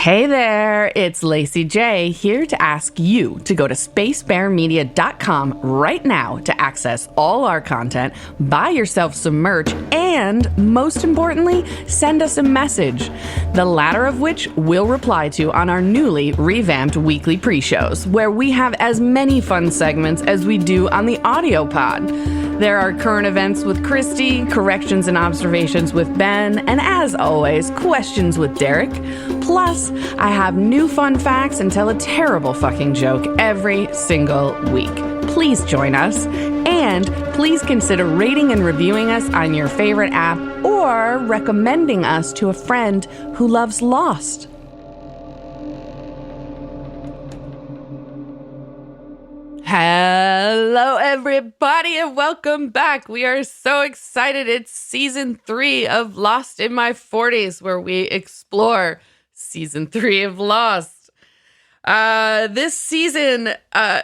Hey there, it's Lacy J here to ask you to go to spacebearmedia.com right now to access all our content, buy yourself some merch, and most importantly, send us a message, the latter of which we'll reply to on our newly revamped weekly pre-shows, where we have as many fun segments as we do on the audio pod. There are current events with Christy, corrections and observations with Ben, and as always, questions with Derek. Plus, I have new fun facts and tell a terrible fucking joke every single week. Please join us, and please consider rating and reviewing us on your favorite app or recommending us to a friend who loves Lost. Hello, everybody, and welcome back. We are so excited. It's season 3 of Lost in My 40s, where we explore season 3 of Lost. This season,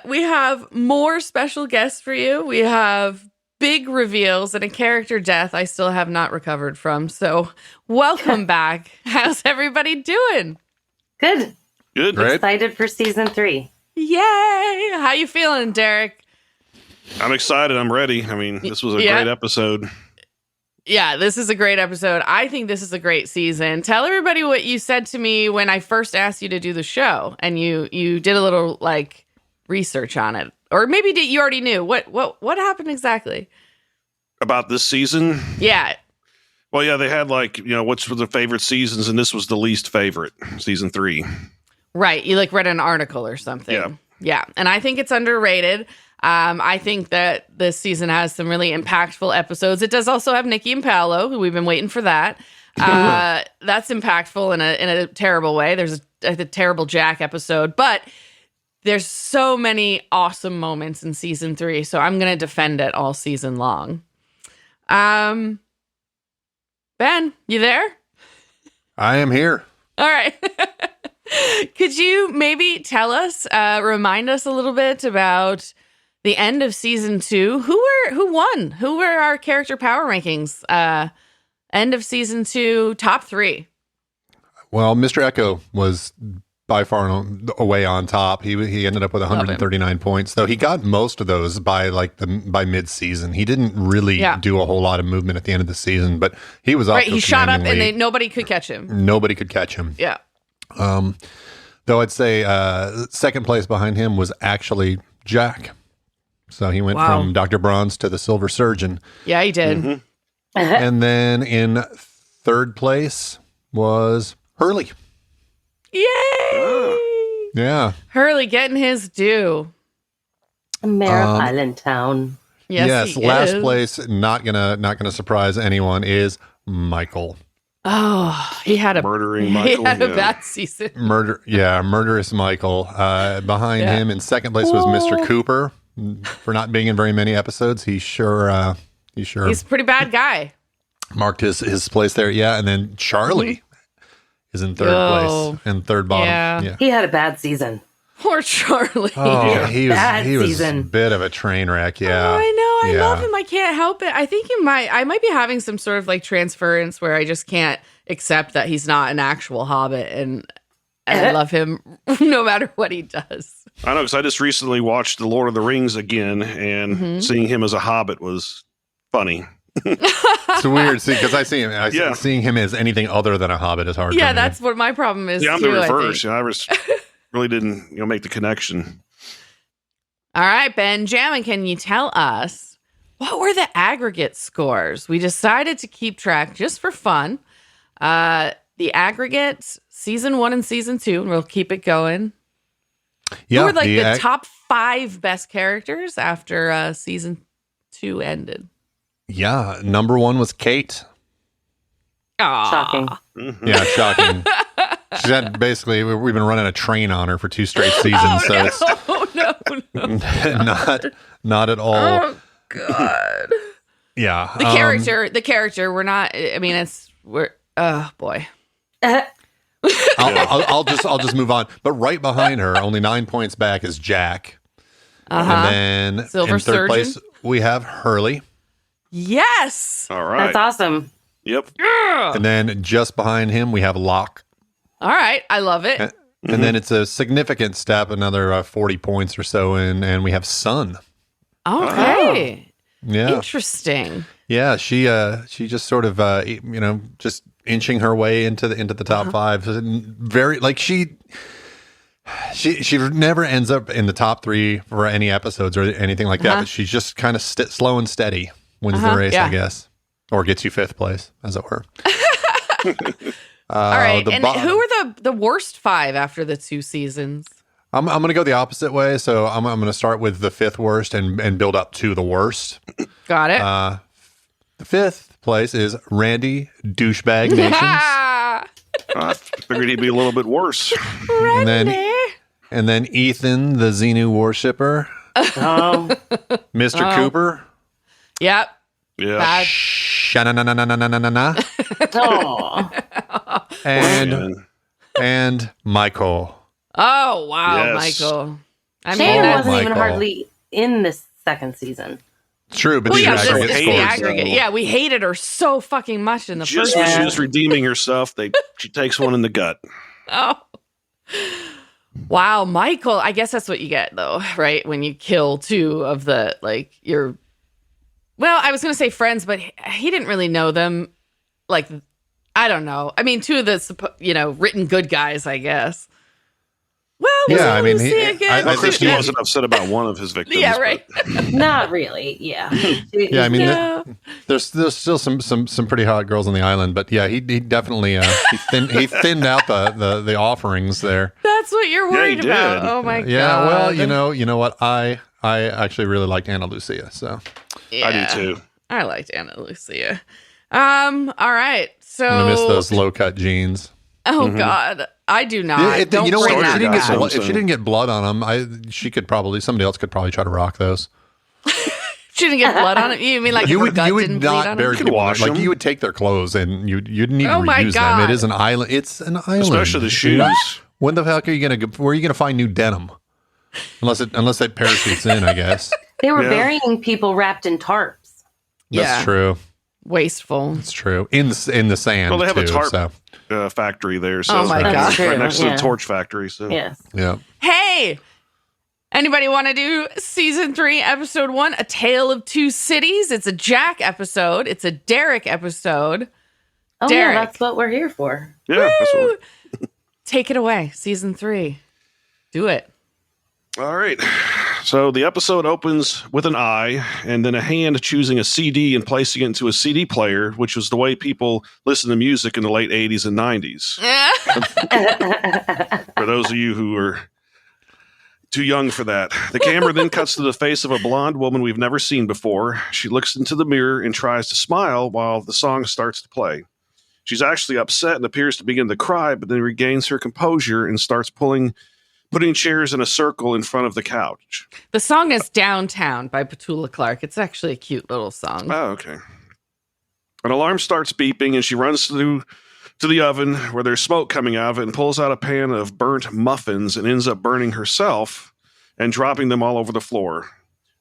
we have more special guests for you. We have big reveals and a character death I still have not recovered from. So welcome back. How's everybody doing? Good. Good. Great. Excited for season 3. Yay! How you feeling, Derek? I'm excited. I'm ready. I mean, this was a great episode. Yeah, this is a great episode. I think this is a great season. Tell everybody what you said to me when I first asked you to do the show, and you did a little research on it, or maybe you already knew. What happened exactly about this season? Yeah. Well, yeah, they had what's the favorite seasons, and this was the least favorite, season 3. Right. You read an article or something. Yeah. Yeah. And I think it's underrated. I think that this season has some really impactful episodes. It does also have Nikki and Paolo, who we've been waiting for that. That's impactful in a terrible way. There's a terrible Jack episode, but there's so many awesome moments in season 3. So I'm going to defend it all season long. Ben, you there? I am here. All right. Could you maybe tell us, remind us a little bit about the end of season 2? Who won? Who were our character power rankings? End of season 2, top 3. Well, Mr. Echo was by far and away on top. He ended up with 139 points, though he got most of those by by mid-season. He didn't really do a whole lot of movement at the end of the season, but he was right. He shot up, and nobody could catch him. Nobody could catch him. Yeah. Though I'd say second place behind him was actually Jack. So he went from Dr. Bronze to the Silver Surgeon. Yeah, he did. Mm-hmm. And then in third place was Hurley. Yay! Yeah. Hurley getting his due. Mare Island Town. Yes, last place, not gonna surprise anyone, is Michael. Oh, he had a murdering Michael. He had a bad season. Murderous Michael. Behind him in second place was Mr. Cooper. For not being in very many episodes, he's he's a pretty bad guy. Marked his place there. Yeah, and then Charlie is in third place and third bottom. Yeah. He had a bad season. Poor Charlie. Oh, he was a bit of a train wreck. Yeah. Oh, I know. I love him. I can't help it. I think I might be having some sort of transference where I just can't accept that he's not an actual Hobbit, and I love him no matter what he does. I know, because I just recently watched The Lord of the Rings again, and seeing him as a Hobbit was funny. It's weird, because seeing him as anything other than a Hobbit is hard. Yeah, that's what my problem is. Yeah, I'm too, the reverse. I really didn't, make the connection. All right, Benjamin, can you tell us what were the aggregate scores? We decided to keep track just for fun. The aggregate season 1 and season 2, and we'll keep it going. Yeah, who were the top 5 best characters after season 2 ended? Yeah, number 1 was Kate. Aww. Shocking. Mm-hmm. Yeah, shocking. She's had basically, we've been running a train on her for 2 straight seasons, no. not at all. Oh God. Yeah, the character. We're not. I mean, oh boy. I'll just move on. But right behind her, only 9 points back, is Jack. And then Silver in third Surgeon. place we have Hurley. Yes. All right. That's awesome. Yep. And then just behind him we have Locke. All right. I love it. And then it's a significant step, another 40 points or so in, and we have Sun. Okay. Yeah. Interesting. Yeah, she just sort of just inching her way into the top five. Very like she never ends up in the top three for any episodes or anything like that. But she's just kind of slow and steady wins the race, I guess, or gets you fifth place, as it were. All right, and who are the worst five after the 2 seasons? I'm going to go the opposite way. So I'm going to start with the fifth worst and build up to the worst. Got it. The fifth place is Randy Douchebag Nations. I figured he'd be a little bit worse. And then Ethan, the Xenu worshipper. Mr. Cooper. Yep. Yeah. Bad. Sha-na-na-na-na-na-na-na. And Michael. Oh, wow, Yes. Michael. I mean, Shane that's wasn't even Michael. hardly in this second season. True, but well, these yeah, are this aggregate is the scores. aggregate. Yeah, we hated her so fucking much in the Just first when one. she was redeeming herself, she takes one in the gut. Oh. Wow, Michael. I guess that's what you get, though, right? When you kill 2 of the, like, your... Well, I was going to say friends, but he didn't really know them. Like, I don't know. I mean, 2 of the, written good guys, I guess. Well, Yeah, I mean, I think he wasn't upset about one of his victims. Yeah, right. Not really. Yeah. Yeah, I mean, Yeah. there's still some pretty hot girls on the island, but yeah, he definitely he thinned out the offerings there. That's what you're worried did. about. Oh my god. Yeah, well, you know what, I actually really liked Anna Lucia, so Yeah. I do too. I liked Anna Lucia. All right. So I'm gonna miss those low cut jeans. Oh God, I do not. Yeah, Don't you know bring what? that back. If she didn't get blood on them, somebody else could probably try to rock those. She didn't get blood on it. You mean like You her would gut didn't bleed not on bury it? people wash like them. you would take their clothes and you'd need to Oh my reuse them. God. It is an island. It's an island, Especially the shoes. When the heck are you gonna? Where are you gonna find new denim? Unless they parachutes in, I guess. They were Yeah. burying people wrapped in tarps. Yeah. That's true. Wasteful. It's true. In the sand. Well, they have too, a tarp so. factory there. So Oh my right, God. right next to Yeah. the torch factory. So Yes. Yeah. Hey, anybody want to do season 3, episode 1, A Tale of Two Cities? It's a Jack episode. It's a Derek episode. Oh, Derek. yeah, that's what we're here for. yeah. That's what Take it away, season 3. Do it. All right. So the episode opens with an eye and then a hand choosing a CD and placing it into a CD player, which was the way people listened to music in the late 80s and 90s. For those of you who are too young for that. The camera then cuts to the face of a blonde woman we've never seen before. She looks into the mirror and tries to smile while the song starts to play. She's actually upset and appears to begin to cry, but then regains her composure and starts putting chairs in a circle in front of the couch. The song is Downtown by Petula Clark. It's actually a cute little song. Oh, okay. An alarm starts beeping, and she runs to the oven where there's smoke coming out of it and pulls out a pan of burnt muffins and ends up burning herself and dropping them all over the floor.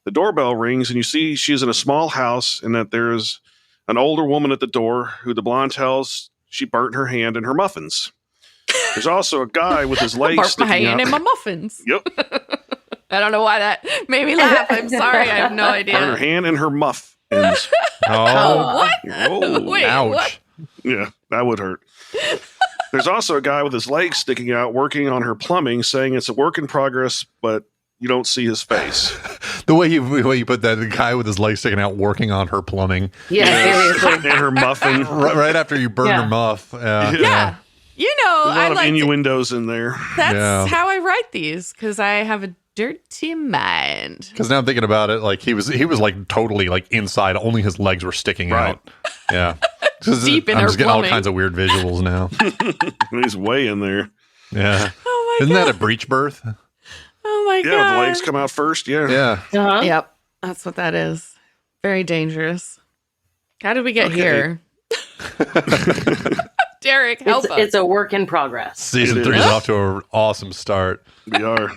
The doorbell rings, and you see she's in a small house and that there's an older woman at the door who the blonde tells she burnt her hand in her muffins. There's also a guy with his legs Barf my sticking hand out. in my muffins. Yep. I don't know why that made me laugh. I'm sorry. I have no Burn her idea. hand in her muffins. Oh, what? Oh, Wait, ouch. what? yeah, that would hurt. There's also a guy with his legs sticking out working on her plumbing, saying it's a work in progress, but you don't see his face. The way you put that, the guy with his legs sticking out working on her plumbing. Yeah, seriously. And her muffin. Right after you burn Yeah. her muff. Yeah. You know, A lot I of like to, innuendos in there. that's Yeah. how I write these because I have a dirty mind. Because now I'm thinking about it, like he was like totally like inside, only his legs were sticking Right. out. Yeah. Deep in I'm her just getting all plumbing. kinds of weird visuals now. He's way in there. Yeah. Oh my Isn't god. that a breech birth? Oh my Yeah, god. the legs come out first. Yeah. Yeah. Uh-huh. Yep. That's what that is. Very dangerous. How did we get Okay. here? Derek, help us. It's a work in progress. Season It 3 is. is off to an awesome start. We are.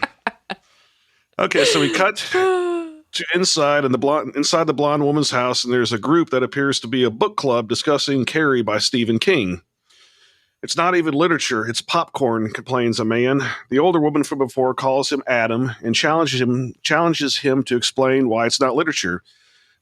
Okay, so we cut to inside the blonde woman's house, and there's a group that appears to be a book club discussing Carrie by Stephen King. It's not even literature, it's popcorn, complains a man. The older woman from before calls him Adam and challenges him to explain why it's not literature.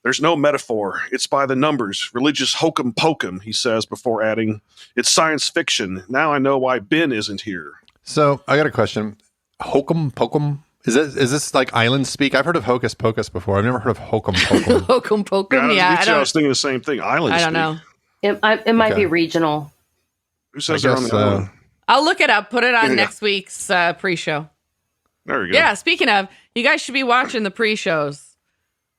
There's no metaphor. It's by the numbers. Religious hokum pokum, he says before adding, it's science fiction. Now I know why Ben isn't here. So I got a question. Hokum pokum? Is this like island speak? I've heard of hocus pocus before. I've never heard of hokum pokum. Hokum pokum, I was thinking the same thing. Island I don't speak. know. It might be regional. Who says they're on the island? I'll look it up. Put it on next week's pre-show. There we go. Yeah, speaking of, you guys should be watching the pre-shows.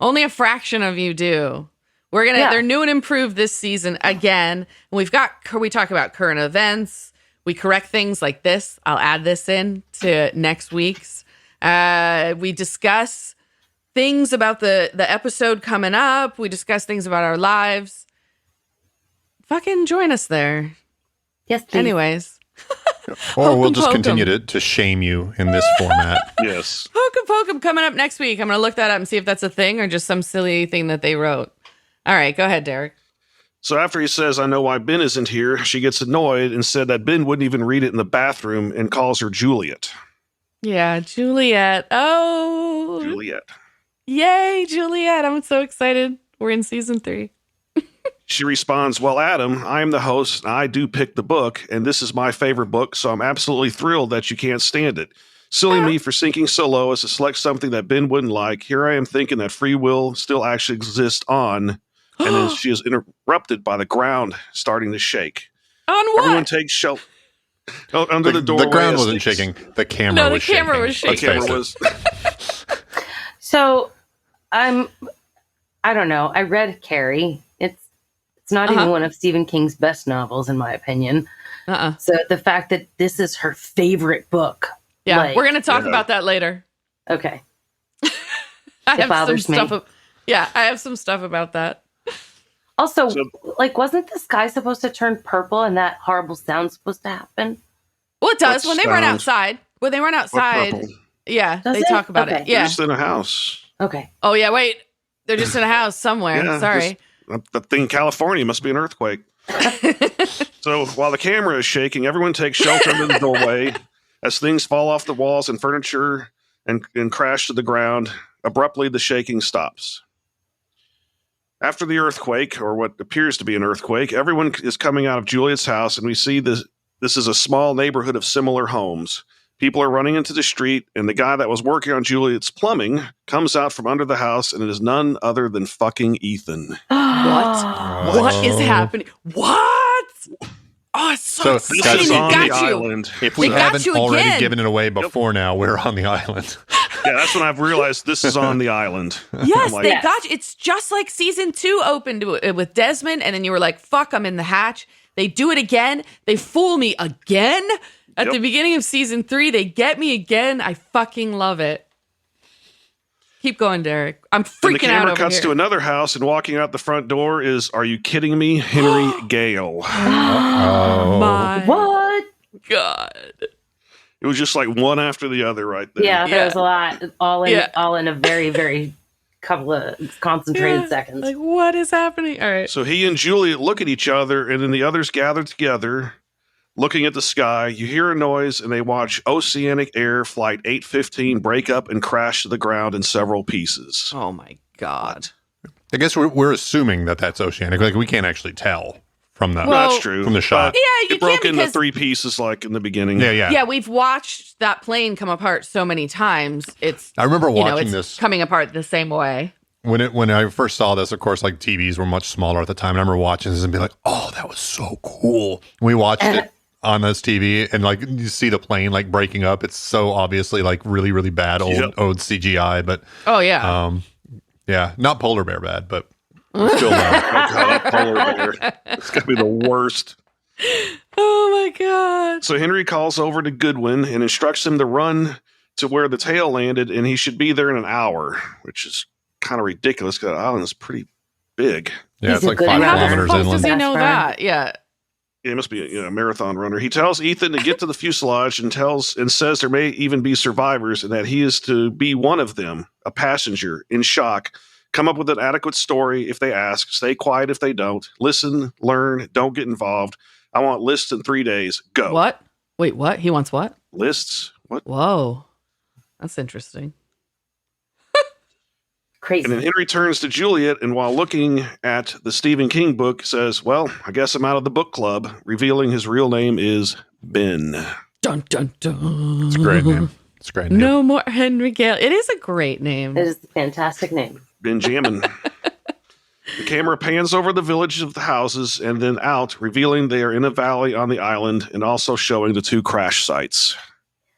Only a fraction of you do. They're new and improved this season again. We talk about current events. We correct things like this. I'll add this in to next week's. We discuss things about the episode coming up. We discuss things about our lives. Fucking join us there. Yes, please. Anyways. Or we'll just continue to shame you in this format. Yes. Hokum Pokum coming up next week. I'm going to look that up and see if that's a thing or just some silly thing that they wrote. All right, go ahead, Derek. So after he says, I know why Ben isn't here, she gets annoyed and said that Ben wouldn't even read it in the bathroom and calls her Juliet. Yeah, Juliet. Oh. Juliet. Yay, Juliet. I'm so excited. We're in season 3. She responds, well, Adam, I am the host, and I do pick the book, and this is my favorite book, so I'm absolutely thrilled that you can't stand it. Silly me for sinking so low as to select something that Ben wouldn't like. Here I am thinking that free will still actually exists on, and then she is interrupted by the ground starting to shake. On what? Everyone takes shelter. Under the doorway. The ground wasn't shaking. The camera was shaking. No, the camera was shaking. The camera was. So, I don't know. I read Carrie. It's not even one of Stephen King's best novels, in my opinion. So the fact that this is her favorite book. Yeah, we're going to talk about that later. Okay. I have some stuff about that. Also, wasn't the sky supposed to turn purple and that horrible sound supposed to happen? Well, it does. When they run outside. Yeah, Does they it? talk about it. Yeah. They're just in a house. Okay. Oh, yeah, wait. They're just in a house somewhere. Yeah, Sorry. The thing in California must be an earthquake. So while the camera is shaking, everyone takes shelter under the doorway as things fall off the walls and furniture and crash to the ground. Abruptly, the shaking stops. After the earthquake, or what appears to be an earthquake, everyone is coming out of Juliet's house, and we see this is a small neighborhood of similar homes. People are running into the street, and the guy that was working on Juliet's plumbing comes out from under the house, and it is none other than fucking Ethan. What? What is happening? What? Oh, it's so this is on the island. If we haven't already given it away before now, we're on the island. Yeah, that's when I've realized this is on the island. Yes, they got you. It's just like season 2 opened with Desmond, and then you were like, fuck, I'm in the hatch. They do it again. They fool me again. At the beginning of season 3, they get me again. I fucking love it. Keep going, Derek. I'm freaking out over here. The camera cuts to another house, and walking out the front door is, are you kidding me, Henry Gale. My what? God. It was just like one after the other right there. Yeah, there was a lot. All in a very, very couple of concentrated seconds. Like, what is happening? All right. So he and Juliet look at each other, and then the others gather together. Looking at the sky, you hear a noise, and they watch Oceanic Air Flight 815 break up and crash to the ground in several pieces. Oh, my God. I guess we're assuming that that's oceanic. Like, we can't actually tell from the that's true. From the shot. Yeah, it broke into 3 pieces like in the beginning. Yeah, we've watched that plane come apart so many times. I remember watching this coming apart the same way. When I first saw this, of course, like TVs were much smaller at the time. And I remember watching this and being like, "Oh, that was so cool." We watched it on this TV, and like you see the plane like breaking up. It's so obviously like really, really bad old CGI, but not polar bear bad, but still bad. Oh God, that polar bear. It's gonna be the worst. Oh my God. So Henry calls over to Goodwin and instructs him to run to where the tail landed, and he should be there in an hour, which is kind of ridiculous because the island is pretty big. Yeah, it's like 5 kilometers inland. How does he know that? Yeah. Yeah, it must be a marathon runner. He tells Ethan to get to the fuselage and says there may even be survivors and that he is to be one of them, a passenger in shock. Come up with an adequate story if they ask. Stay quiet if they don't. Listen, learn, don't get involved. I want lists in 3 days. Go. What? Wait, what? He wants what? Lists. What? Whoa. That's interesting. Crazy. And then Henry turns to Juliet, and while looking at the Stephen King book, says, well, I guess I'm out of the book club, revealing his real name is Ben. Dun, dun, dun. It's a great name. It's a great name. No more Henry Gale. It is a great name. It is a fantastic name. Benjamin. The camera pans over the village of the houses and then out, revealing they are in a valley on the island and also showing the 2 crash sites.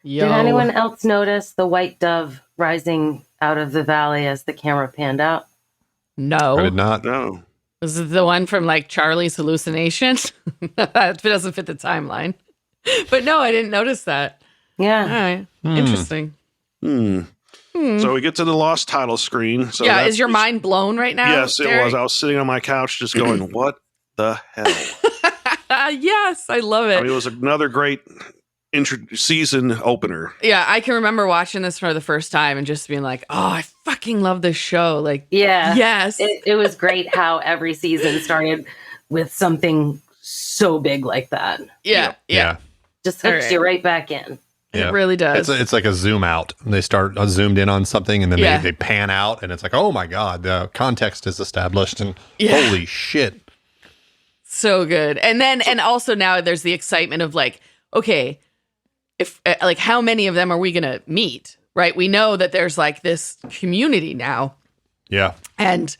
Yo. Did anyone else notice the white dove rising out of the valley as the camera panned out? No. I did not. No. Was it the one from like Charlie's hallucination? That doesn't fit the timeline. But no, I didn't notice that. Yeah. All right. Interesting. So we get to the lost title screen. So yeah, is your mind blown right now? Yes, it Derek? was. I was sitting on my couch just going, what the hell? Yes, I love it. I mean, it was another great season opener. Yeah, I can remember watching this for the first time and just being like, oh, I fucking love this show. Like, Yeah. yes. It was great how every season started with something so big like that. Yeah. Just hooks you right back in. It really does. It's like a zoom out. They start zoomed in on something, and then they pan out, and it's like, oh my god, the context is established, and holy shit, so good. And then and also now there's the excitement of like, okay, if like how many of them are we gonna meet? Right? We know that there's like this community now. Yeah. And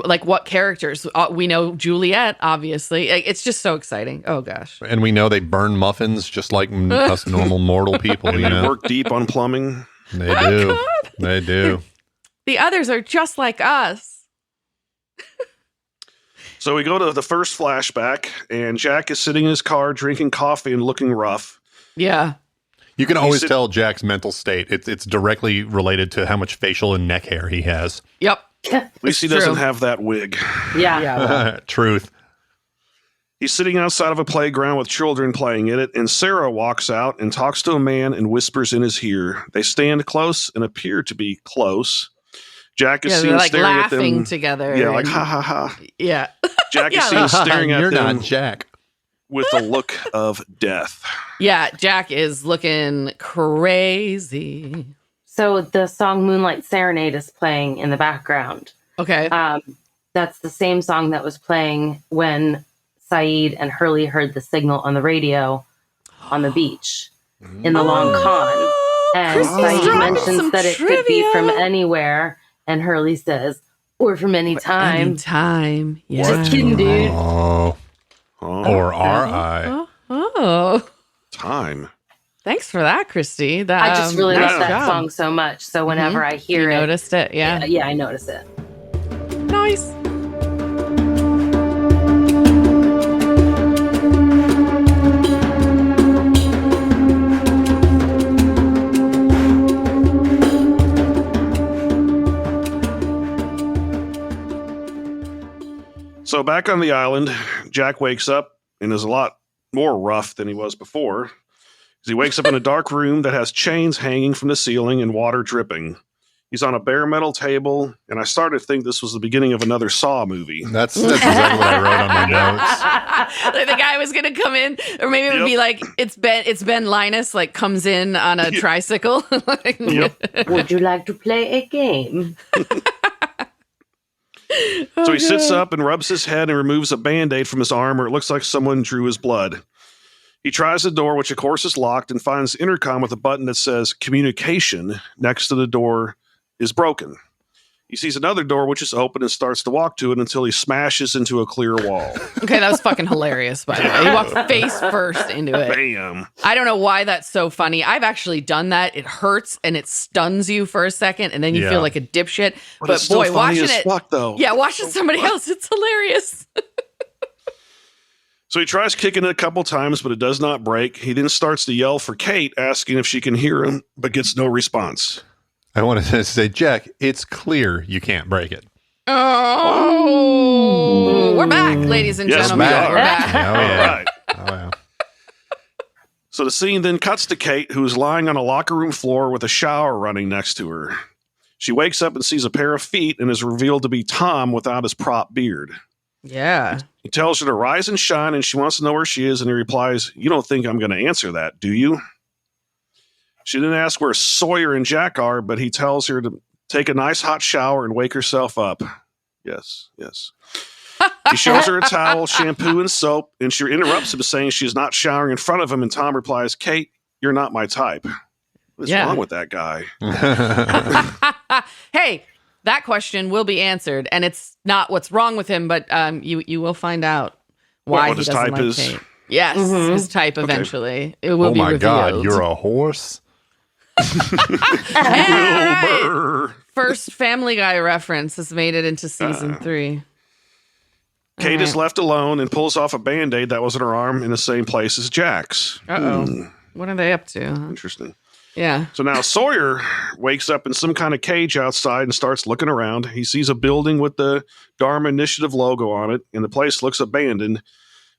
like what characters? We know Juliet, obviously. It's just so exciting. Oh gosh. And we know they burn muffins just like us normal mortal people. And You they know, work deep on plumbing. they do. They do. The others are just like us. So we go to the first flashback, and Jack is sitting in his car drinking coffee and looking rough. Yeah. You can always tell Jack's mental state. It's directly related to how much facial and neck hair he has. Yep. At least he doesn't have that wig. Yeah. Truth. He's sitting outside of a playground with children playing in it, and Sarah walks out and talks to a man and whispers in his ear. They stand close and appear to be close. Jack is seen like staring at them. laughing together. Yeah, like ha ha ha. Yeah. Jack is seen staring at You're them not Jack. with a look of death. Yeah, Jack is looking crazy. So the song Moonlight Serenade is playing in the background. Okay. That's the same song that was playing when Saeed and Hurley heard the signal on the radio on the beach in the long con. And Saeed mentions that it could be from anywhere. And Hurley says, or from any time. Anytime. Yeah. Just kidding, dude. Oh. Or R.I. Oh. Time. Thanks for that, Christy. That, I just really nice love that job. song so much. So whenever I hear You it. noticed it, yeah. Yeah, I notice it. Nice. So back on the island, Jack wakes up and is a lot more rough than he was before. He wakes up in a dark room that has chains hanging from the ceiling and water dripping. He's on a bare metal table, and I started to think this was the beginning of another Saw movie. That's exactly what I wrote on my notes. Like the guy was gonna come in, or maybe it would be like it's Ben Linus, like comes in on a tricycle. Like, Would you like to play a game? So he sits up and rubs his head and removes a Band-Aid from his arm where it looks like someone drew his blood. He tries the door, which of course is locked, and finds intercom with a button that says communication next to the door is broken. He sees another door which is open and starts to walk to it until he smashes into a clear wall. Okay, that was fucking hilarious, by the way. He walked face first into it. Bam. I don't know why that's so funny. I've actually done that. It hurts and it stuns you for a second, and then you feel like a dipshit. But But it's still boy, funny watching as it, fuck, though. yeah, watching somebody else, it's hilarious. So he tries kicking it a couple times, but it does not break. He then starts to yell for Kate, asking if she can hear him, but gets no response. I wanted to say, Jack, it's clear you can't break it. Oh, we're back, ladies and Yes, gentlemen. we are. We're back. Oh, All yeah. right. Oh, yeah. So the scene then cuts to Kate, who is lying on a locker room floor with a shower running next to her. She wakes up and sees a pair of feet and is revealed to be Tom without his prop beard. Yeah, He tells her to rise and shine, and she wants to know where she is, and he replies, "You don't think I'm going to answer that, do you?" She didn't ask where Sawyer and Jack are, but he tells her to take a nice hot shower and wake herself up. Yes. He shows her a towel, shampoo, and soap, and she interrupts him, saying she's not showering in front of him, and Tom replies, "Kate, you're not my type." What's wrong with that guy? Hey, that question will be answered, and it's not what's wrong with him, but you will find out why he doesn't like Kate. Yes, his type eventually. It will be revealed. Oh my God, you're a horse? Right. First Family Guy reference has made it into season 3. Kate is left alone and pulls off a Band-Aid that was in her arm in the same place as Jack's. What are they up to? Interesting. Yeah. So now Sawyer wakes up in some kind of cage outside and starts looking around. He sees a building with the Dharma Initiative logo on it, and the place looks abandoned.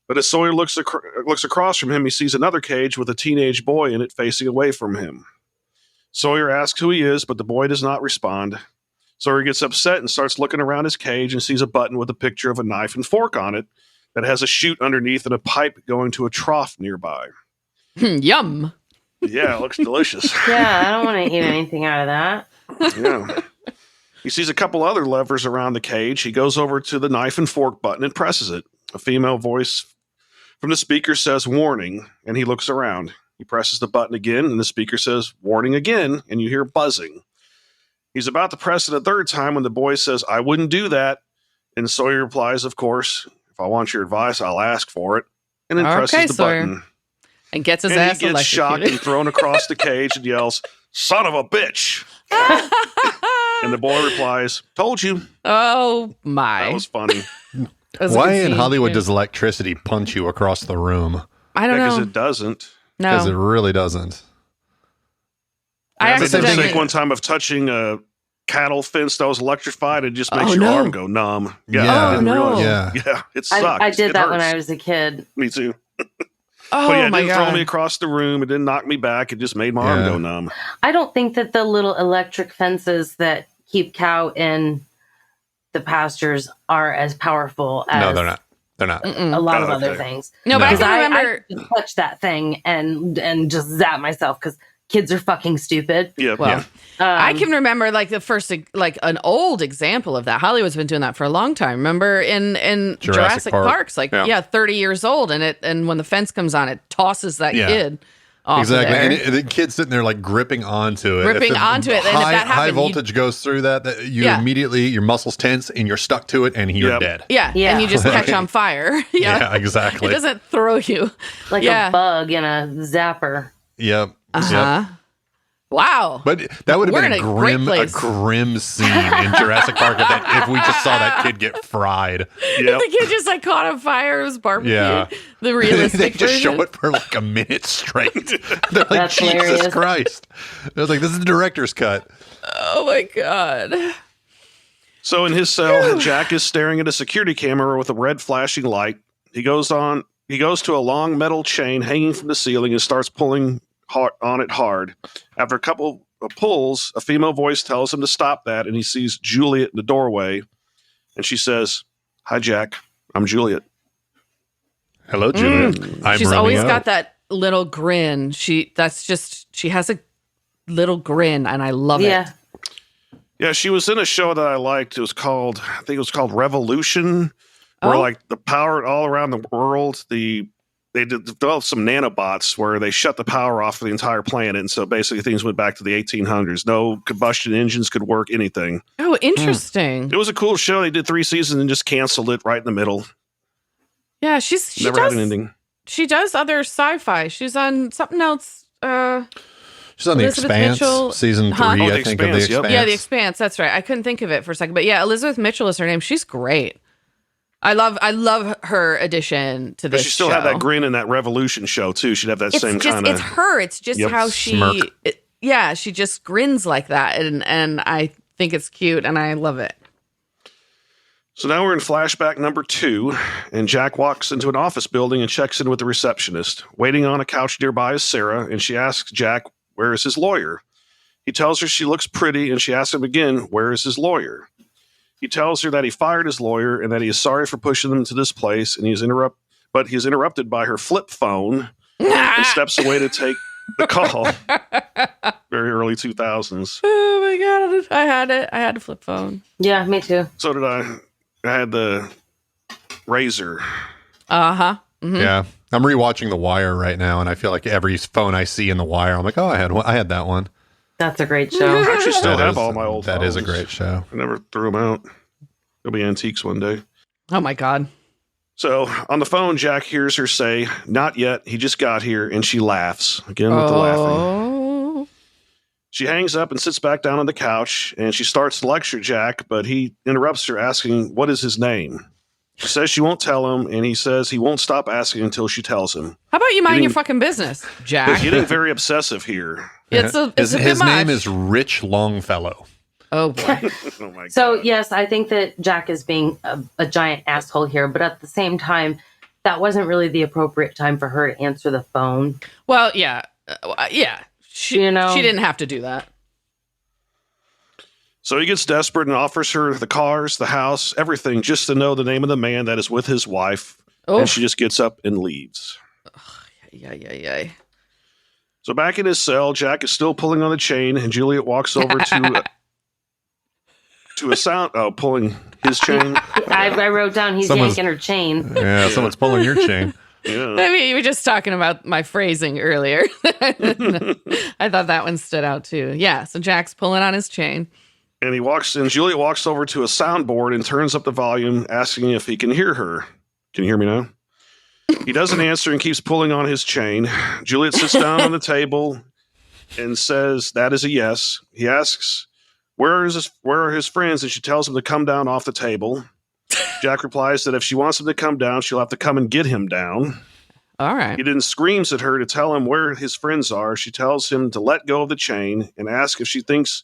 But as Sawyer looks across from him, he sees another cage with a teenage boy in it facing away from him. Sawyer asks who he is, but the boy does not respond. Sawyer gets upset and starts looking around his cage and sees a button with a picture of a knife and fork on it that has a chute underneath and a pipe going to a trough nearby. Yum. Yeah, it looks delicious. Yeah, I don't want to eat anything out of that. Yeah. He sees a couple other levers around the cage. He goes over to the knife and fork button and presses it. A female voice from the speaker says, "Warning," and he looks around. He presses the button again, and the speaker says, "Warning" again, and you hear buzzing. He's about to press it a third time when the boy says, "I wouldn't do that." And Sawyer replies, "Of course, if I want your advice, I'll ask for it." And then presses the button. And gets his ass electrocuted. He gets shocked and thrown across the cage and yells, "Son of a bitch!" And the boy replies, "Told you." Oh, my. That was funny. Why in Hollywood does electricity punch you across the room? I don't know. Because it doesn't. No. Because it really doesn't. I made the mistake one time of touching a cattle fence that was electrified. It just makes your arm go numb. Yeah. I didn't realize. Yeah, it sucked. I did that when I was a kid. Me too. Oh, but yeah, it my didn't God. throw me across the room. It didn't knock me back. It just made my arm go numb. I don't think that the little electric fences that keep cow in the pastures are as powerful as No, they're not. They're not. a lot of other things. No, but I can remember. I touch that thing and just zap myself because kids are fucking stupid. Yeah. Well, I can remember like the first, like an old example of that. Hollywood's been doing that for a long time. Remember in Jurassic Park's like 30 years old, and when the fence comes on, it tosses that kid off. Exactly, there. and the kid's sitting there like gripping onto it. Gripping onto it, and if that happened, high voltage goes through that you immediately your muscles tense and you're stuck to it, and you're dead. Yeah, and you just catch on fire. Yeah, exactly. It doesn't throw you like a bug in a zapper. Yep. Yep. Wow. But that would have been a grim scene in Jurassic Park if we just saw that kid get fried. Yep. The kid just like caught on fire. It was barbecued. Yeah. The realistic they just version. show it for like a minute straight. They're like, That's Jesus hilarious. Christ. I was like, this is the director's cut. Oh my God. So in his cell, Jack is staring at a security camera with a red flashing light. He goes to a long metal chain hanging from the ceiling and starts pulling on it hard. After a couple of pulls, a female voice tells him to stop that, and he sees Juliet in the doorway, and she says, "Hi, Jack. I'm Juliet." Hello, Juliet. I'm She's Romeo. always got that little grin. She has a little grin, and I love it. Yeah, she was in a show that I liked. I think it was called Revolution, where like the power all around the world, they developed some nanobots where they shut the power off for the entire planet. And so basically things went back to the 1800s. No combustion engines could work anything. Oh, interesting. It was a cool show. They did 3 seasons and just canceled it right in the middle. Yeah, she never had an ending. She does other sci-fi. She's on something else. She's on The Expanse, season 3, I think, of The Expanse. Yeah, The Expanse. That's right. I couldn't think of it for a second. But yeah, Elizabeth Mitchell is her name. She's great. I love her addition to this show. She still had that grin in that Revolution show, too. She'd have that same kind of... It's her. It's just how she... she just grins like that. And I think it's cute, and I love it. So now we're in flashback number 2, and Jack walks into an office building and checks in with the receptionist. Waiting on a couch nearby is Sarah, and she asks Jack, where is his lawyer? He tells her she looks pretty, and she asks him again, where is his lawyer? He tells her that he fired his lawyer and that he is sorry for pushing them to this place, and he's interrupted by her flip phone and steps away to take the call. Very early 2000s. Oh my god, I had it. I had a flip phone. Yeah, me too. So did I. I had the Razor. Uh-huh. Mm-hmm. Yeah. I'm rewatching The Wire right now, and I feel like every phone I see in The Wire, I'm like, oh, I had that one. That's a great show. I actually still have all my old That phones. is a great show. I never threw them out. They'll be antiques one day. Oh my god. So on the phone, Jack hears her say, "Not yet. He just got here," and she laughs again with the laughing. She hangs up and sits back down on the couch, and she starts to lecture Jack, but he interrupts her, asking, "What is his name?" She says she won't tell him, and he says he won't stop asking until she tells him. How about you mind your fucking business, Jack? Getting very obsessive here. It's a bit his much. name is Rich Longfellow. Oh boy. Oh my God. So, yes, I think that Jack is being a giant asshole here, but at the same time, that wasn't really the appropriate time for her to answer the phone. Well, yeah. Yeah. She didn't have to do that. So he gets desperate and offers her the cars, the house, everything, just to know the name of the man that is with his wife. Oh. And she just gets up and leaves. Yeah. So back in his cell, Jack is still pulling on the chain, and Juliet walks over to a sound. Oh, pulling his chain. I wrote down he's yanking her chain. Yeah, someone's pulling your chain. Yeah. I mean, you were just talking about my phrasing earlier. I thought that one stood out too. Yeah, so Jack's pulling on his chain. And Juliet walks over to a soundboard and turns up the volume, asking if he can hear her. Can you hear me now? He doesn't answer and keeps pulling on his chain. Juliet sits down on the table and says that is a yes. He asks, where are his friends? And she tells him to come down off the table. Jack replies that if she wants him to come down, she'll have to come and get him down. All right. He then screams at her to tell him where his friends are. She tells him to let go of the chain and asks if she thinks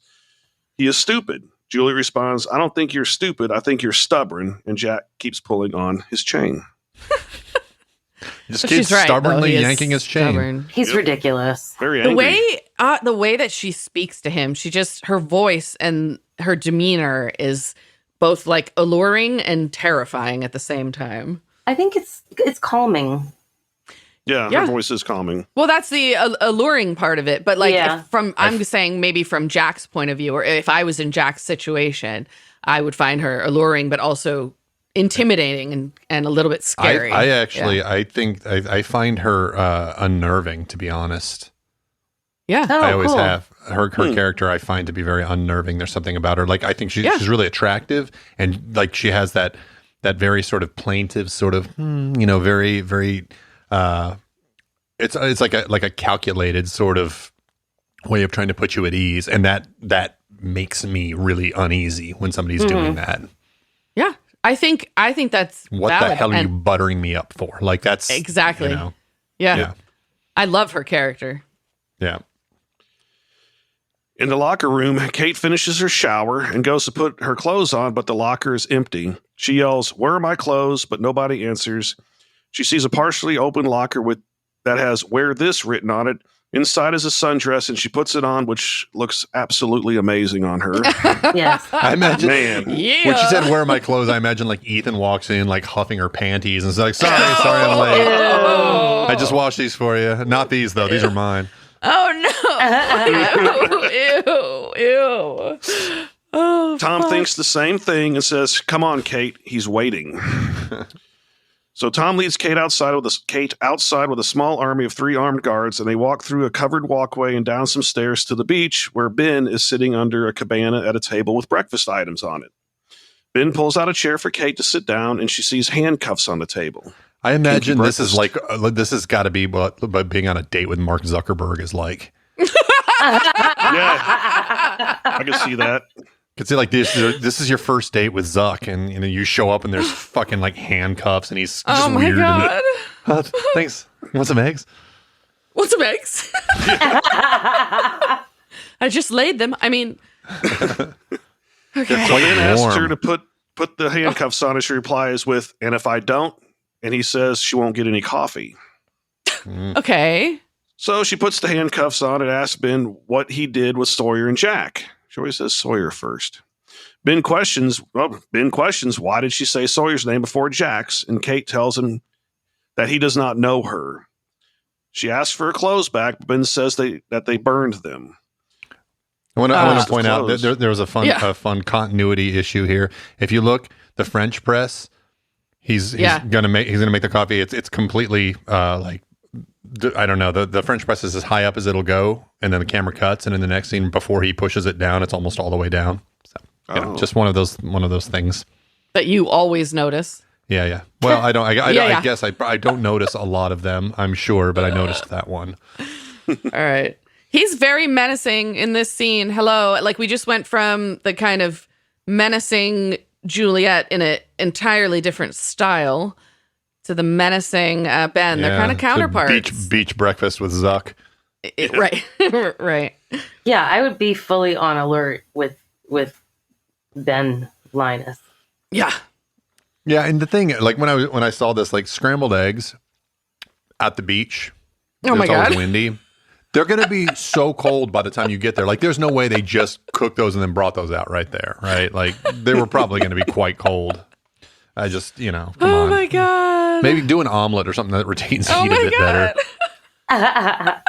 he is stupid. Juliet responds, I don't think you're stupid. I think you're stubborn. And Jack keeps pulling on his chain. Just keeps stubbornly yanking his chain. Stubborn. He's ridiculous. Very angry. The way that she speaks to him, her voice and her demeanor is both like alluring and terrifying at the same time. I think it's calming. Yeah, her voice is calming. Well, that's the alluring part of it. But like, Yeah. I'm saying maybe from Jack's point of view, or if I was in Jack's situation, I would find her alluring, but also intimidating and a little bit scary. I think I find her unnerving, to be honest. Yeah. Oh, I always cool. have. Her character I find to be very unnerving. There's something about her. Like, I think she's really attractive, and like she has that very sort of plaintive sort of, very, very, it's like a calculated sort of way of trying to put you at ease. And that makes me really uneasy when somebody's doing that. Yeah. I think that's what valid. the hell are you buttering me up for? Like, that's exactly. Yeah. I love her character. Yeah. In the locker room, Kate finishes her shower and goes to put her clothes on, but the locker is empty. She yells, where are my clothes? But nobody answers. She sees a partially open locker that has wear this written on it. Inside is a sundress, and she puts it on, which looks absolutely amazing on her. Yes. I imagine, Man. when she said, where are my clothes? I imagine like Ethan walks in, like huffing her panties and is like, sorry, I'm late. I just washed these for you. Not these, though. These are mine. Oh, no. Ew. Oh, Tom thinks the same thing and says, come on, Kate. He's waiting. So Tom leads Kate outside with a small army of 3 armed guards, and they walk through a covered walkway and down some stairs to the beach, where Ben is sitting under a cabana at a table with breakfast items on it. Ben pulls out a chair for Kate to sit down, and she sees handcuffs on the table. I imagine this is like this has got to be what being on a date with Mark Zuckerberg is like. Yeah, I can see that. Could say like this is your first date with Zuck, and you show up and there's fucking like handcuffs, and he's just oh my weird. God. Thanks. Want some eggs? Want some eggs? I just laid them. I mean, okay. So Ben asks her to put the handcuffs on, and she replies with, and if I don't, and he says she won't get any coffee. Okay. So she puts the handcuffs on and asks Ben what he did with Sawyer and Jack. She always says Sawyer first. Ben questions why did she say Sawyer's name before Jack's, and Kate tells him that he does not know her. She asks for her clothes back, but Ben says that they burned them. I want to point out that there was a fun continuity issue here. If you look, the French press, he's gonna make the coffee. It's completely like, I don't know. The French press is as high up as it'll go, and then the camera cuts, and in the next scene, before he pushes it down, it's almost all the way down. So, just one of those things that you always notice. Yeah. Well, I don't. I guess I don't notice a lot of them, I'm sure, but I noticed that one. All right. He's very menacing in this scene. Hello. Like, we just went from the kind of menacing Juliet in an entirely different style to the menacing Ben. They're kind of counterparts. Beach breakfast with Zuck. Right. Right. Yeah, I would be fully on alert with Ben Linus. Yeah. Yeah, and the thing, like when I saw this, like scrambled eggs at the beach. Oh my God. It's always windy. They're going to be so cold by the time you get there. Like, there's no way they just cooked those and then brought those out right there, right? Like, they were probably going to be quite cold. I just, come on. Oh my God. Maybe do an omelet or something that retains heat a bit better.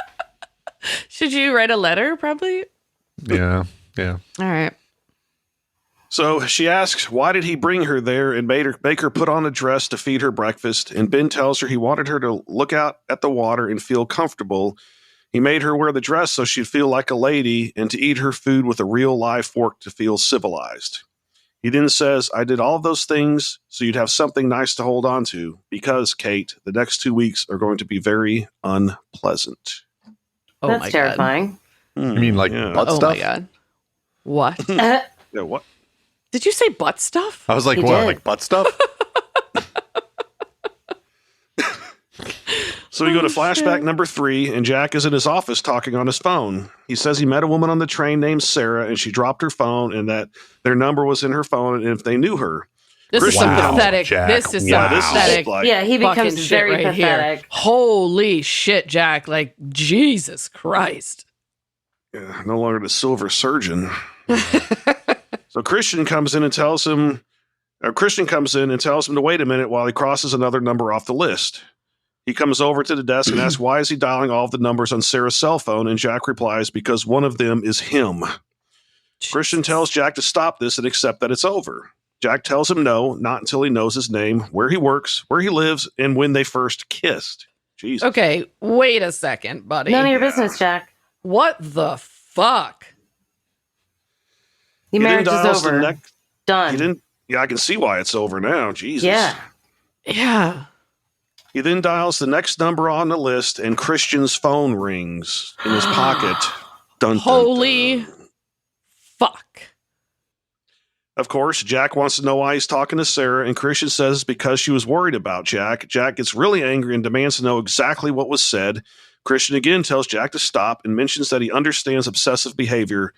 Should you write a letter, probably? Yeah. All right. So she asks, why did he bring her there and make her put on a dress to feed her breakfast? And Ben tells her he wanted her to look out at the water and feel comfortable. He made her wear the dress so she'd feel like a lady and to eat her food with a real live fork to feel civilized. He then says, I did all of those things so you'd have something nice to hold on to because, Kate, the next 2 weeks are going to be very unpleasant. Oh, that's terrifying. You mean like butt stuff? Oh my God. What? Yeah, what? Did you say butt stuff? I was like, You what? did. Like butt stuff? So we go to flashback number 3, and Jack is in his office talking on his phone. He says he met a woman on the train named Sarah, and she dropped her phone, and that their number was in her phone, and if they knew her. This is some pathetic. Jack. This is Wow. some pathetic. He becomes fucking shit very right pathetic. here. Holy shit, Jack! Like, Jesus Christ. Yeah, no longer the silver surgeon. So Christian comes in and tells him to wait a minute while he crosses another number off the list. He comes over to the desk and asks why is he dialing all of the numbers on Sarah's cell phone, and Jack replies, because one of them is him. Jesus. Christian tells Jack to stop this and accept that it's over. Jack tells him no, not until he knows his name, where he works, where he lives, and when they first kissed. Jesus. Okay, wait a second, buddy. None of your business, Jack. What the fuck? Your marriage is over. Done. I can see why it's over now. Jesus. Yeah. He then dials the next number on the list, and Christian's phone rings in his pocket. Dun, Holy dun, dun. fuck. Of course, Jack wants to know why he's talking to Sarah, and Christian says it's because she was worried about Jack. Jack gets really angry and demands to know exactly what was said. Christian again tells Jack to stop and mentions that he understands obsessive behavior.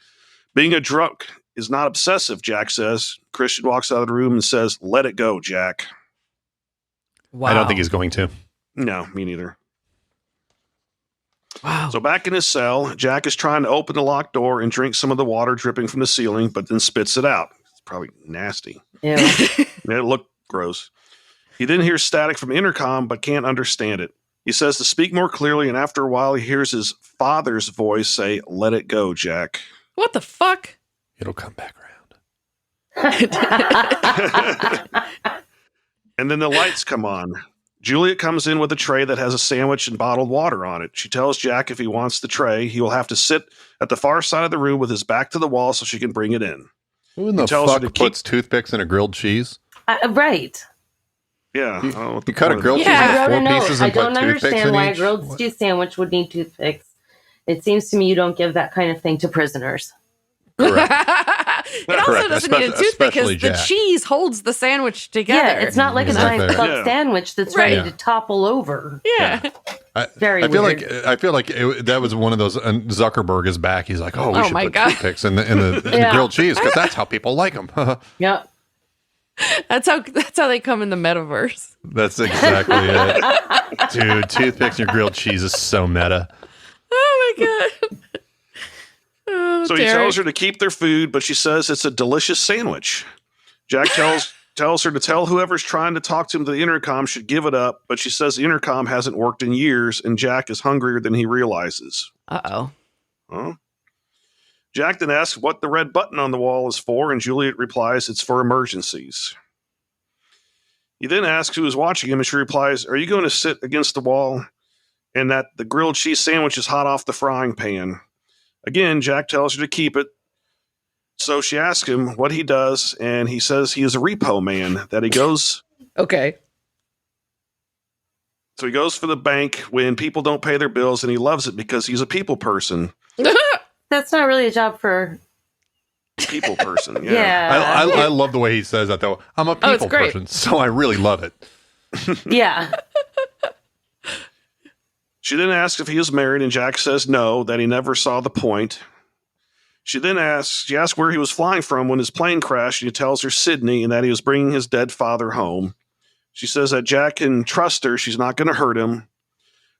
Being a drunk is not obsessive, Jack says. Christian walks out of the room and says, let it go, Jack. Wow. I don't think he's going to. No, me neither. Wow. So back in his cell, Jack is trying to open the locked door and drink some of the water dripping from the ceiling, but then spits it out. It's probably nasty. Yeah. It looked gross. He then hears static from intercom, but can't understand it. He says to speak more clearly, and after a while, he hears his father's voice say, let it go, Jack. What the fuck? It'll come back around. And then the lights come on. Juliet comes in with a tray that has a sandwich and bottled water on it. She tells Jack if he wants the tray, he will have to sit at the far side of the room with his back to the wall so she can bring it in. Who in the fuck puts toothpicks in a grilled cheese? Right. Yeah. You cut a grilled cheese into 4 pieces and put toothpicks in each? I don't understand why a grilled cheese sandwich would need toothpicks. It seems to me you don't give that kind of thing to prisoners. Correct. It also doesn't need a toothpick because the cheese holds the sandwich together. Yeah, it's not like a giant club sandwich that's ready to topple over. Yeah. I feel like that was one of those. Zuckerberg is back. He's like, we should put toothpicks in the grilled cheese because that's how people like them. Yep. That's how they come in the metaverse. That's exactly it, dude. Toothpicks in your grilled cheese is so meta. Oh my god. Oh So he tells her to keep their food, but she says it's a delicious sandwich. Jack tells her to tell whoever's trying to talk to him to the intercom should give it up, but she says the intercom hasn't worked in years, and Jack is hungrier than he realizes. Uh-oh. Huh? Jack then asks what the red button on the wall is for, and Juliet replies it's for emergencies. He then asks who is watching him, and she replies, are you going to sit against the wall and that the grilled cheese sandwich is hot off the frying pan? Again, Jack tells her to keep it. So she asks him what he does, and he says he is a repo man, that he goes... Okay. So he goes for the bank when people don't pay their bills, and he loves it because he's a people person. That's not really a job for... People person, yeah. Yeah. I love the way he says that, though. I'm a people person, so I really love it. Yeah. She then asks if he is married, and Jack says no, that he never saw the point. She asks where he was flying from when his plane crashed, and he tells her Sydney and that he was bringing his dead father home. She says that Jack can trust her. She's not going to hurt him.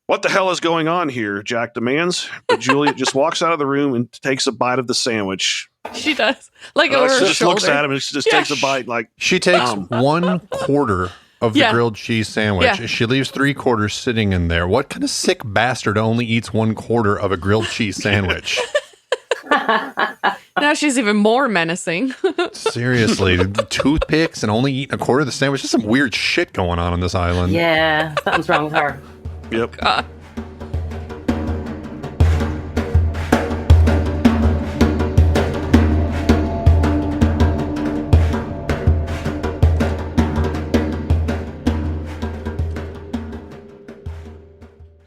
What the hell is going on here? Jack demands. But Juliet just walks out of the room and takes a bite of the sandwich. She does. Like over her just shoulder. Looks at him and just takes a bite. Like she takes 1/4 of the grilled cheese sandwich. Yeah. She leaves 3/4 sitting in there. What kind of sick bastard only eats 1/4 of a grilled cheese sandwich? Now she's even more menacing. Seriously, toothpicks and only eating 1/4 of the sandwich. There's some weird shit going on this island. Yeah, something's wrong with her. Yep.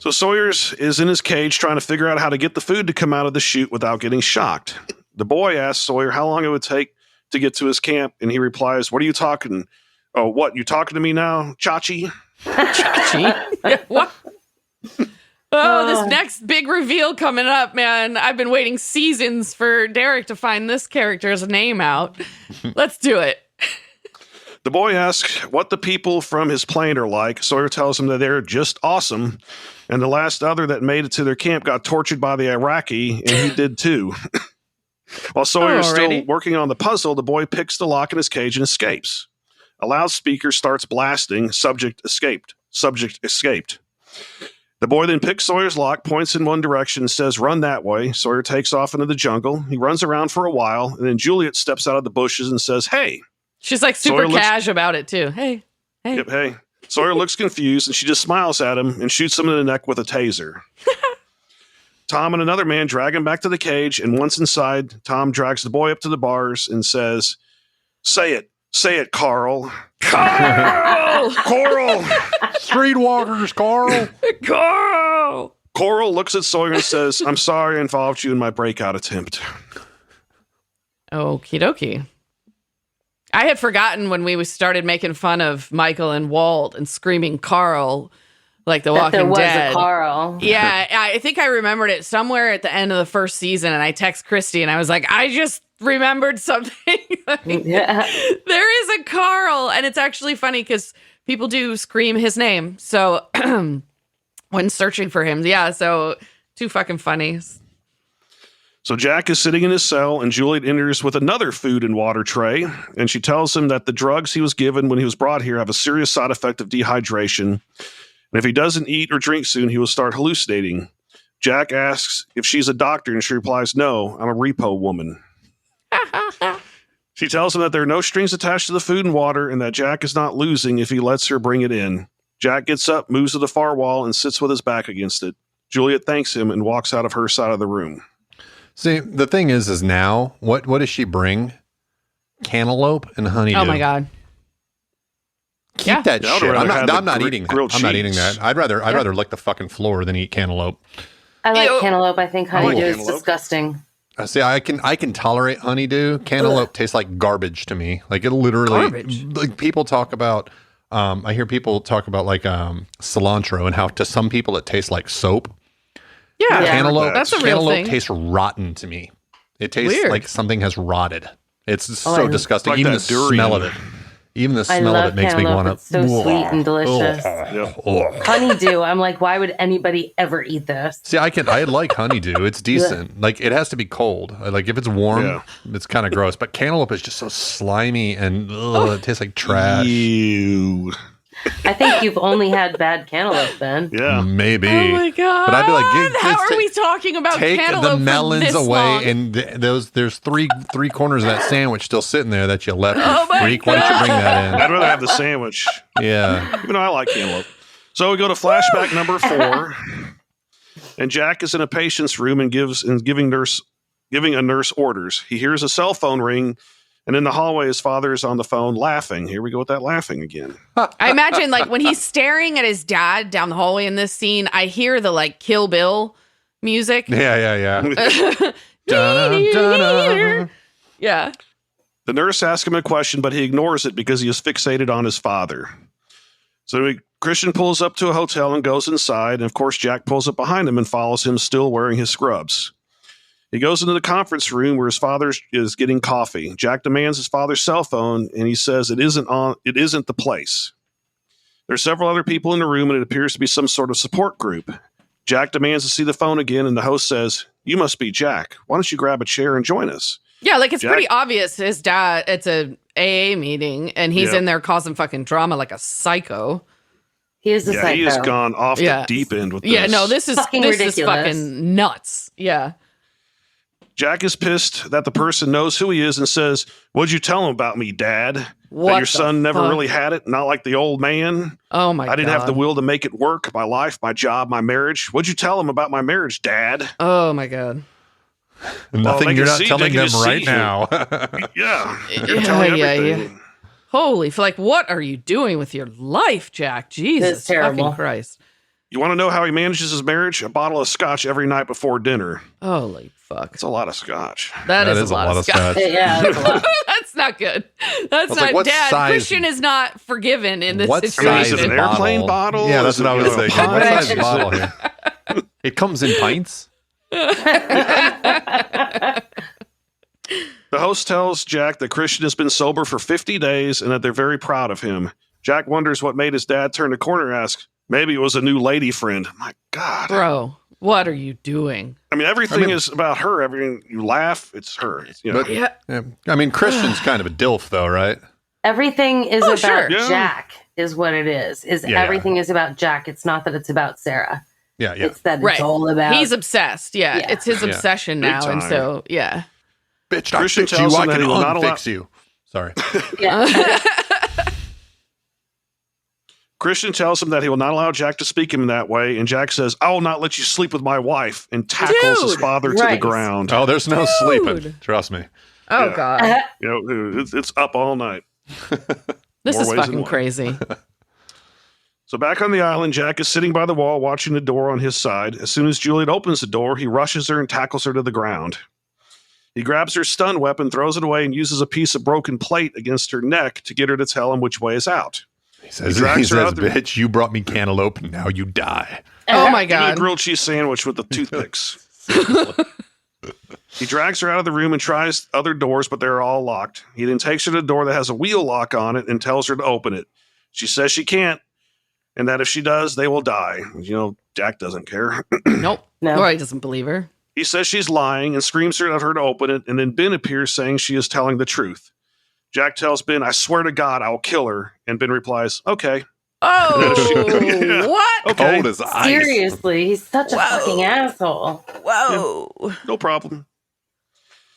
So Sawyers is in his cage trying to figure out how to get the food to come out of the chute without getting shocked. The boy asks Sawyer how long it would take to get to his camp, and he replies, what are you talking? Oh, what? You talking to me now, Chachi? Chachi? What? Oh, this next big reveal coming up, man. I've been waiting seasons for Derek to find this character's name out. Let's do it. The boy asks what the people from his plane are like. Sawyer tells him that they're just awesome. And the last other that made it to their camp got tortured by the Iraqi, and he did too. While Sawyer is still working on the puzzle, the boy picks the lock in his cage and escapes. A loudspeaker starts blasting, subject escaped. The boy then picks Sawyer's lock, points in one direction, and says, run that way. Sawyer takes off into the jungle. He runs around for a while, and then Juliet steps out of the bushes and says, hey. She's like super cash about it, too. Hey. Yep, hey. Sawyer looks confused, and she just smiles at him and shoots him in the neck with a taser. Tom and another man drag him back to the cage, and once inside, Tom drags the boy up to the bars and says, say it, Carl. Carl! Coral! Streetwalkers, Carl! Carl! Coral looks at Sawyer and says, I'm sorry I involved you in my breakout attempt. Okie dokie. I had forgotten when we started making fun of Michael and Walt and screaming Carl like The Walking Dead. There was a Carl. Yeah, I think I remembered it somewhere at the end of the first season, and I text Christy and I was like, I just remembered something. Yeah. There is a Carl, and it's actually funny because people do scream his name. So when searching for him, yeah, so too fucking funny. So Jack is sitting in his cell, and Juliet enters with another food and water tray, and she tells him that the drugs he was given when he was brought here have a serious side effect of dehydration, and if he doesn't eat or drink soon, he will start hallucinating. Jack asks if she's a doctor, and she replies, no, I'm a repo woman. She tells him that there are no strings attached to the food and water, and that Jack is not losing if he lets her bring it in. Jack gets up, moves to the far wall, and sits with his back against it. Juliet thanks him and walks out of her side of the room. See, the thing is now, what does she bring? Cantaloupe and honeydew. Oh my God. Keep that shit. I'm not eating that. I'm not eating cheese. that. I'd rather lick the fucking floor than eat cantaloupe. I like cantaloupe. I think honeydew is cantaloupe. disgusting. See, I can tolerate honeydew. Cantaloupe tastes like garbage to me. Like it literally. Garbage? Like people talk about. I hear people talk about like cilantro and how to some people it tastes like soap. Yeah, Cantaloupe. that's a real cantaloupe thing. tastes rotten to me. It tastes Weird. like something has rotted. It's so disgusting. Like Even the that durian. smell of it. Even the smell of it makes me want to. It's so sweet and delicious. Honeydew. I'm like, why would anybody ever eat this? See, I like honeydew. It's decent. Like, it has to be cold. Like, if it's warm, it's kind of gross. But cantaloupe is just so slimy and it tastes like trash. Ew. I think you've only had bad cantaloupe then. Yeah. Maybe. Oh my god. But I'd be like, how are we talking about take cantaloupe the melons for this away, long? and there's three corners of that sandwich still sitting there that you left. Oh my Freak, why don't you bring that in? I'd rather have the sandwich. Yeah. Even though I like cantaloupe. So we go to flashback number 4. And Jack is in a patient's room and giving a nurse orders. He hears a cell phone ring. And in the hallway, his father is on the phone laughing. Here we go with that laughing again. I imagine, like, when he's staring at his dad down the hallway in this scene, I hear the, like, Kill Bill music. Yeah. Yeah. The nurse asks him a question, but he ignores it because he is fixated on his father. So Christian pulls up to a hotel and goes inside. And, of course, Jack pulls up behind him and follows him, still wearing his scrubs. He goes into the conference room where his father is getting coffee. Jack demands his father's cell phone, and he says it isn't the place. There's several other people in the room, and it appears to be some sort of support group. Jack demands to see the phone again, and the host says, "You must be Jack. Why don't you grab a chair and join us?" Yeah, like, it's Jack, pretty obvious his dad, it's a AA meeting, and he's in there causing fucking drama like a psycho. He is a psycho. He has gone off the deep end with this. Yeah, no, this is ridiculous. Is fucking nuts. Yeah. Jack is pissed that the person knows who he is and says, "What'd you tell him about me, Dad? What that your son never really had it, not like the old man? Oh, my God. I didn't have the will to make it work, my life, my job, my marriage. What'd you tell him about my marriage, Dad?" Oh, my God. Nothing you're not telling them right now. Yeah. You're telling everything. Holy, like, what are you doing with your life, Jack? Jesus fucking Christ. You want to know how he manages his marriage? A bottle of scotch every night before dinner. Holy fuck. That's a lot of scotch. That is a lot of scotch. Yeah, that's a lot. That's not good. That's not, like, Dad, size? Christian is not forgiven in this What situation. Is it an airplane bottle? Yeah, that's what I was thinking. What size pint? bottle here? It comes in pints? The host tells Jack that Christian has been sober for 50 days and that they're very proud of him. Jack wonders what made his dad turn the corner and ask, maybe it was a new lady friend. My God. Bro, what are you doing? I mean, everything is about her. Everything you laugh, it's her. Yeah. I mean, Christian's kind of a dilf, though, right? Everything is about sure. Jack, is what it is. Everything is about Jack. It's not that it's about Sarah. Yeah. It's that it's all about. He's obsessed. Yeah. It's his obsession now. And so, yeah. Bitch, I Christian fix you. I can not fix you. Sorry. Yeah. Christian tells him that he will not allow Jack to speak him in that way, and Jack says, "I will not let you sleep with my wife," and tackles his father to the ground. Oh, there's no sleeping. Trust me. Oh, God. It's up all night. This is ways fucking than one. crazy. So back on the island, Jack is sitting by the wall watching the door on his side. As soon as Juliet opens the door, he rushes her and tackles her to the ground. He grabs her stun weapon, throws it away, and uses a piece of broken plate against her neck to get her to tell him which way is out. He says, bitch, you brought me cantaloupe, and now you die. Oh, my Give me a God. grilled cheese sandwich with the toothpicks. He drags her out of the room and tries other doors, but they're all locked. He then takes her to the door that has a wheel lock on it and tells her to open it. She says she can't, and that if she does, they will die. Jack doesn't care. Nope. No. Or he doesn't believe her. He says she's lying and screams at her to open it, and then Ben appears saying she is telling the truth. Jack tells Ben, "I swear to God, I will kill her." And Ben replies, "Okay." Oh, what? Okay. Cold as ice. Seriously, he's such a fucking asshole. Whoa. Yeah, no problem.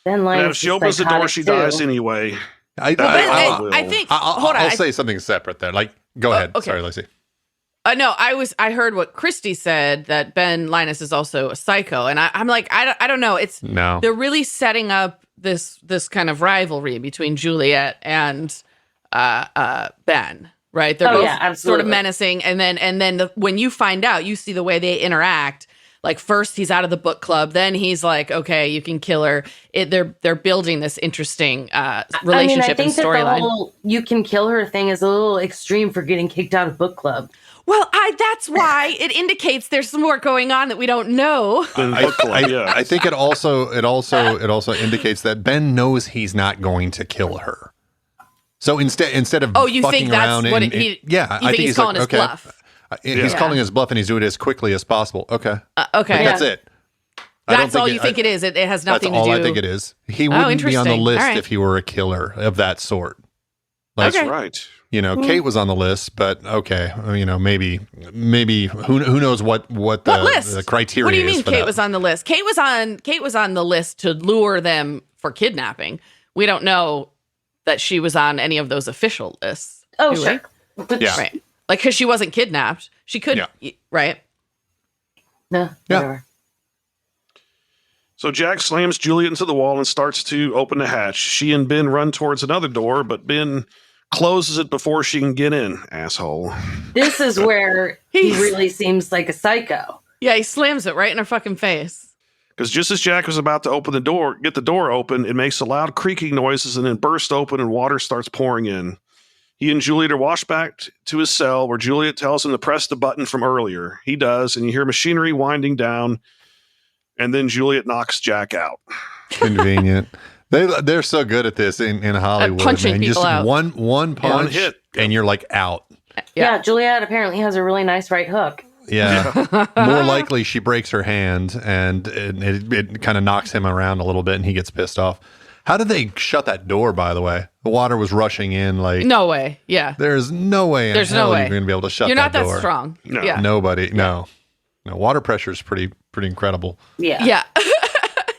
Then And if she opens the door, she dies anyway. I think. hold on. I'll say something separate there. Like, go ahead. Okay. Sorry, Lacy. No, I heard what Christy said, that Ben Linus is also a psycho, and I'm like, I don't know. They're really setting up this kind of rivalry between Juliet and Ben, right? They're both sort of menacing, and then when you find out, you see the way they interact. Like, first he's out of the book club, then he's like, okay, you can kill her. They're building this interesting relationship and storyline. The whole "you can kill her" thing is a little extreme for getting kicked out of book club. Well, that's why it indicates there's some more going on that we don't know. I think it also indicates that Ben knows he's not going to kill her. So instead of you fucking think that's around what and, he? yeah, You I think think he's calling his bluff? He's calling his bluff, and he's doing it as quickly as possible. Okay, Okay, that's it. That's all you think it is. It has nothing to do. That's all I think it is. He wouldn't be on the interesting. list All right. if he were a killer of that sort. That's right. Kate was on the list, but okay, maybe who knows what the criteria is. What do you mean for Kate that. was on the list? Kate was on the list to lure them for kidnapping. We don't know that she was on any of those official lists. Oh, sure. Yeah. Right. Like, because she wasn't kidnapped. She could, right? No, whatever. So Jack slams Juliet into the wall and starts to open the hatch. She and Ben run towards another door, but Ben closes it before she can get in, asshole. This is where he really seems like a psycho. Yeah, he slams it right in her fucking face. Because just as Jack was about to get the door open, it makes a loud creaking noises and then bursts open and water starts pouring in. He and Juliet are washed back to his cell where Juliet tells him to press the button from earlier. He does, and you hear machinery winding down, and then Juliet knocks Jack out. Convenient. They're so good at this in Hollywood. Punching man. people Just out. one punch, One hit. and you're like out. Yeah, Juliet apparently has a really nice right hook. Yeah. More likely she breaks her hand, and it kind of knocks him around a little bit, and he gets pissed off. How did they shut that door, by the way? The water was rushing in like... No way. Yeah. There's no way There's in hell no way. you're going to be able to shut You're that door. not that strong. No. Yeah. Nobody. No. Water pressure is pretty incredible. Yeah. Yeah.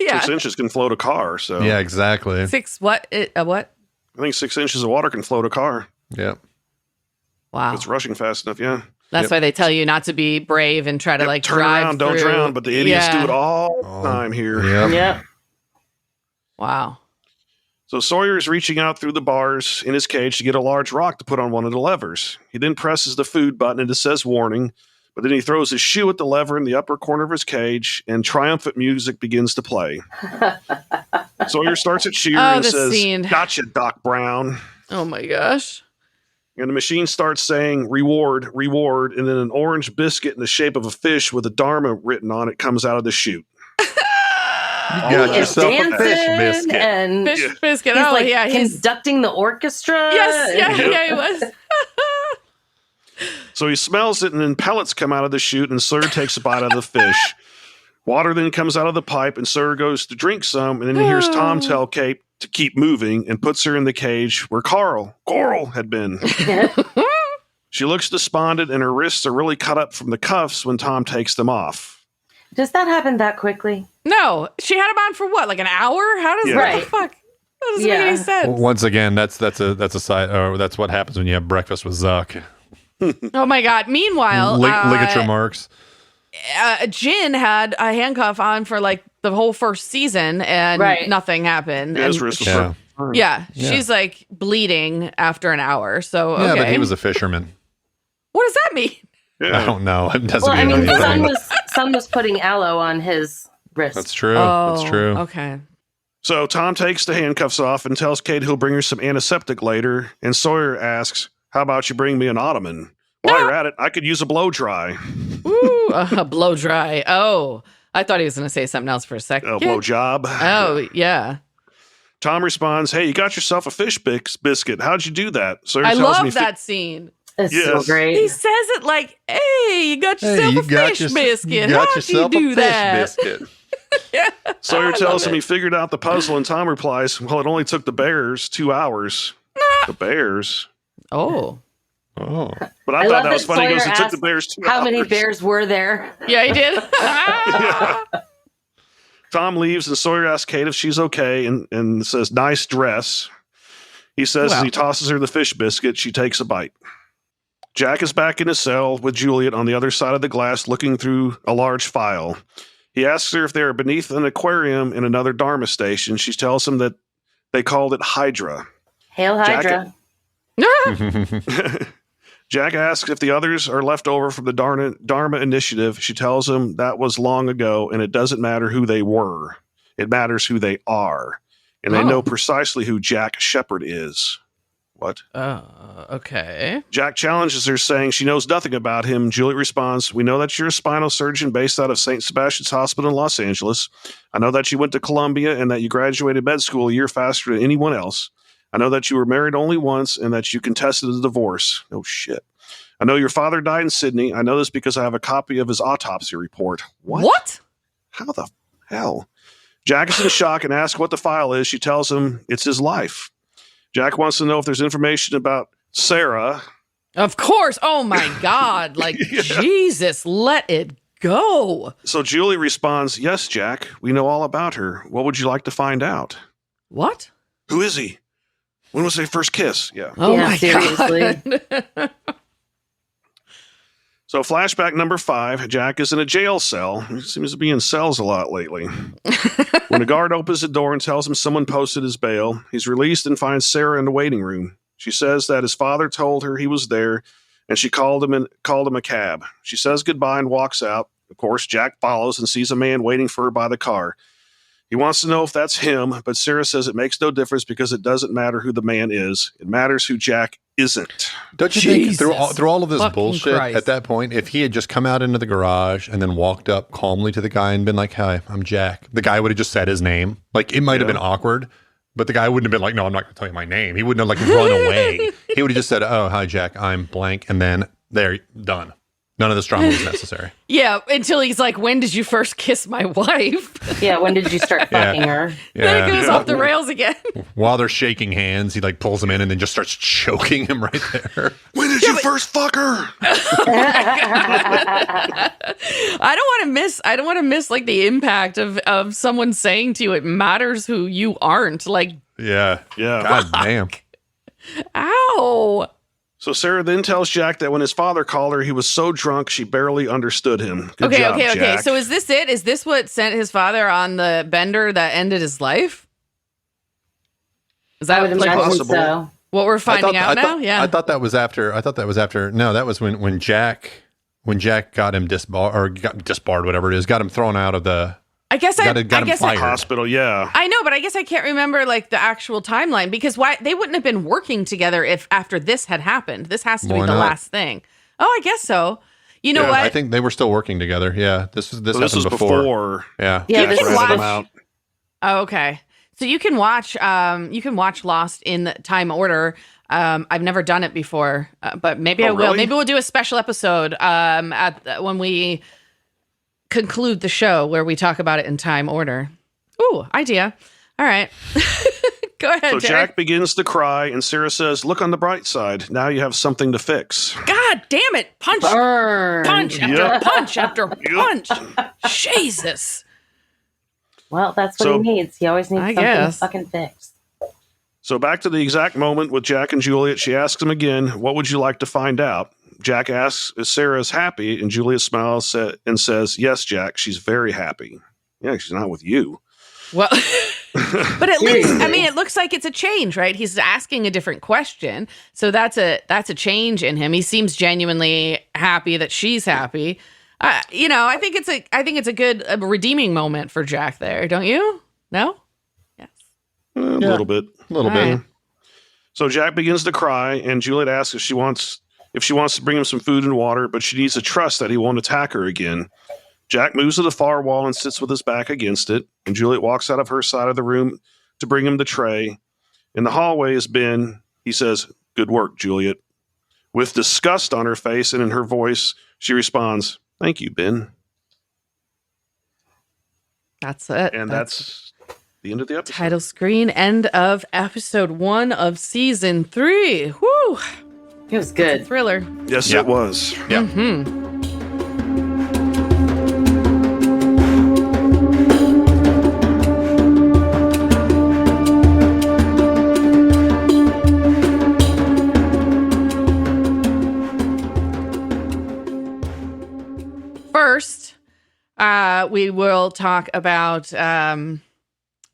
Yeah. 6 inches can float a car, so... Yeah, exactly. What? What? I think 6 inches of water can float a car. Yeah. Wow. If it's rushing fast enough, yeah. That's why they tell you not to be brave and try to Turn drive around, don't through. drown, but the idiots do it all the time here. Yep. Yep. Wow. So Sawyer is reaching out through the bars in his cage to get a large rock to put on one of the levers. He then presses the food button and it says warning, but then he throws his shoe at the lever in the upper corner of his cage and triumphant music begins to play. Sawyer starts at cheer and says, scene. "Gotcha, Doc Brown." Oh my gosh. And the machine starts saying, "Reward, reward," and then an orange biscuit in the shape of a fish with a Dharma written on it comes out of the chute. You got yourself a fish biscuit. And Fish biscuit. he's Oh, like yeah. He's conducting the orchestra. yes. Yeah, he was. So he smells it, and then pellets come out of the chute, and Sawyer takes a bite out of the fish. Water then comes out of the pipe, and Sawyer goes to drink some, and then he hears Tom tell Kate to keep moving and puts her in the cage where Coral had been. She looks despondent, and her wrists are really cut up from the cuffs when Tom takes them off. Does that happen that quickly? No, she had him on for what, like an hour? How does what the fuck? That doesn't make any sense. Once again, that's a side. That's what happens when you have breakfast with Zuck. Oh my god! Meanwhile, ligature marks. Jin had a handcuff on for like the whole first season, and nothing happened. His And wrist was she's like bleeding after an hour. So okay. Yeah, but he was a fisherman. What does that mean? Yeah. I don't know. It doesn't Well, I mean mean, anything. Son was putting aloe on his wrist. That's true. Oh, That's true. Okay. So Tom takes the handcuffs off and tells Kate he'll bring her some antiseptic later, and Sawyer asks, "How about you bring me an ottoman? While you're at it, I could use a blow dry." Ooh, blow dry. Oh, I thought he was going to say something else for a second. A blow job. Oh, yeah. Tom responds, "Hey, you got yourself a fish biscuit. How'd you do that?" Sawyer I tells love me that scene. It's Yes. so great. He says it like, "Hey, you got yourself a fish biscuit. How'd you do that?" Biscuit. Sawyer tells him he figured out the puzzle, and Tom replies, "Well, it only took the bears 2 hours." The bears. Oh. Oh. But I thought love that was that funny. He goes, Sawyer "It took the asked, bears 2 How hours." many bears were there? Yeah, he did. Tom leaves, and Sawyer asks Kate if she's okay and says, "Nice dress." He says as he tosses her the fish biscuit, she takes a bite. Jack is back in his cell with Juliet on the other side of the glass looking through a large file. He asks her if they are beneath an aquarium in another Dharma station. She tells him that they called it Hydra. Hail Hydra. Jack asks if the others are left over from the Dharma initiative. She tells him that was long ago, and it doesn't matter who they were. It matters who they are. And they know precisely who Jack Shepard is. What? Okay. Jack challenges her, saying she knows nothing about him. Juliet responds, "We know that you're a spinal surgeon based out of St. Sebastian's Hospital in Los Angeles. I know that you went to Columbia and that you graduated med school a year faster than anyone else. I know that you were married only once and that you contested the divorce. Oh, shit. I know your father died in Sydney. I know this because I have a copy of his autopsy report. What? How the hell? Jack is in shock and asks what the file is. She tells him it's his life. Jack wants to know if there's information about Sarah. Of course. Oh, my God. Like, yeah. Jesus, let it go. So Julie responds, yes, Jack, we know all about her. What would you like to find out? What? Who is he? When was their first kiss? Yeah. Oh, yeah, my seriously. God. So flashback number 5, Jack is in a jail cell. He seems to be in cells a lot lately. When a guard opens the door and tells him someone posted his bail, he's released and finds Sarah in the waiting room. She says that his father told her he was there, and she called him a cab. She says goodbye and walks out. Of course, Jack follows and sees a man waiting for her by the car. He wants to know if that's him, but Sarah says it makes no difference because it doesn't matter who the man is. It matters who Jack isn't. Don't you think through all of this bullshit at that point, if he had just come out into the garage and then walked up calmly to the guy and been like, hi, I'm Jack, the guy would have just said his name. Like, it might have been awkward, but the guy wouldn't have been like, no, I'm not going to tell you my name. He wouldn't have like run away. He would have just said, oh, hi, Jack, I'm blank. And then there, done. None of this drama was necessary. Yeah, until he's like, when did you first kiss my wife? Yeah, when did you start fucking her? Then it goes off the rails again. While they're shaking hands, he like pulls him in and then just starts choking him right there. When did you first fuck her? I don't want to miss like the impact of someone saying to you, it matters who you aren't. Like, yeah. God damn. Ow. So Sarah then tells Jack that when his father called her, he was so drunk she barely understood him. Good job, Okay. Jack. So is this it? Is this what sent his father on the bender that ended his life? Is that like possible? So. What we're finding out now? Yeah. I thought that was after. No, that was when Jack got him disbarred, whatever it is, got him thrown out of the. I guess hospital. Yeah, I know, but I guess I can't remember like the actual timeline because why they wouldn't have been working together if after this had happened. This has to be the last thing. Oh, I guess so. You know what? I think they were still working together. Yeah, this was before. Yeah, you can watch. Out. Oh, okay. So you can watch Lost in time order. I've never done it before, but maybe I will. Really? Maybe we'll do a special episode when we conclude the show where we talk about it in time order. Ooh, idea. All right. Go ahead, So Jared. Jack begins to cry, and Sarah says, look on the bright side. Now you have something to fix. God damn it. Punch. Burn. Punch after punch after punch. Jesus. Well, that's what he needs. He always needs something to fucking fix. So back to the exact moment with Jack and Juliet. She asks him again, what would you like to find out? Jack asks if Sarah is happy, and Juliet smiles and says, yes, Jack, she's very happy. Yeah, she's not with you. Well, but at least, I mean, it looks like it's a change, right? He's asking a different question. So that's a change in him. He seems genuinely happy that she's happy. I think it's a good redeeming moment for Jack there. Don't you? No? Yes. A little bit. Right. So Jack begins to cry, and Juliet asks if she wants to bring him some food and water, but she needs to trust that he won't attack her again. Jack moves to the far wall and sits with his back against it, and Juliet walks out of her side of the room to bring him the tray. In the hallway is Ben. He says, good work, Juliet. With disgust on her face and in her voice, she responds, thank you, Ben. That's it. And that's the end of the episode. Title screen, end of episode 1 of season 3. Woo! It was good. It's a thriller. Yes, it was. Yeah. Mm-hmm. First, we will talk about A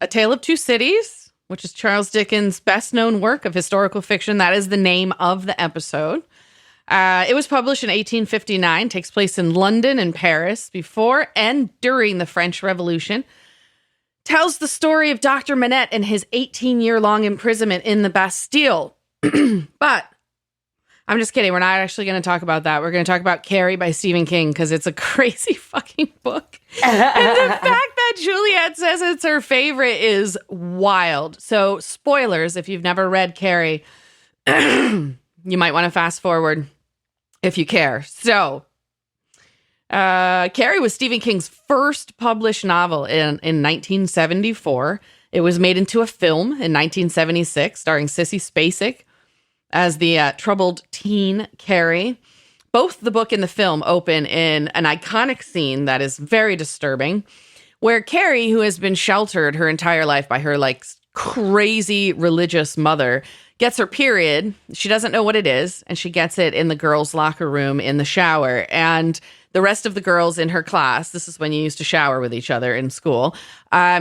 Tale of Two Cities, which is Charles Dickens' best-known work of historical fiction. That is the name of the episode. It was published in 1859, takes place in London and Paris before and during the French Revolution. Tells the story of Dr. Manette and his 18-year-long imprisonment in the Bastille. But I'm just kidding. We're not actually going to talk about that. We're going to talk about Carrie by Stephen King because it's a crazy fucking book. And the fact Juliet says it's her favorite is wild. So, spoilers, if you've never read Carrie, you might want to fast forward if you care. So, Carrie was Stephen King's first published novel in 1974. It was made into a film in 1976, starring Sissy Spacek as the troubled teen Carrie. Both the book and the film open in an iconic scene that is very disturbing, where Carrie, who has been sheltered her entire life by her like crazy religious mother, gets her period. She doesn't know what it is, and she gets it in the girls' locker room in the shower. And the rest of the girls in her class, this is when you used to shower with each other in school,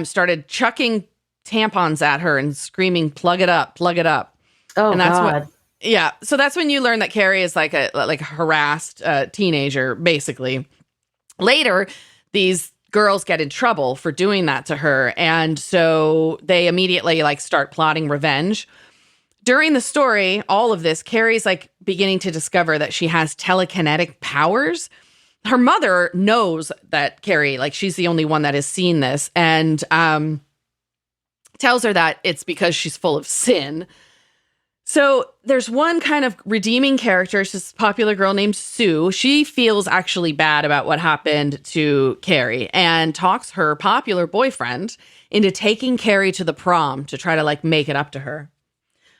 started chucking tampons at her and screaming, "Plug it up, plug it up." Oh, and that's God. Yeah, so that's when you learn that Carrie is like a harassed teenager, basically. Later, these girls get in trouble for doing that to her, and so they immediately like start plotting revenge. During the story, all of this, Carrie's like beginning to discover that she has telekinetic powers. Her mother knows that Carrie, like she's the only one that has seen this, and tells her that it's because she's full of sin. So there's one kind of redeeming character. She's this popular girl named Sue. She feels actually bad about what happened to Carrie and talks her popular boyfriend into taking Carrie to the prom to try to like make it up to her.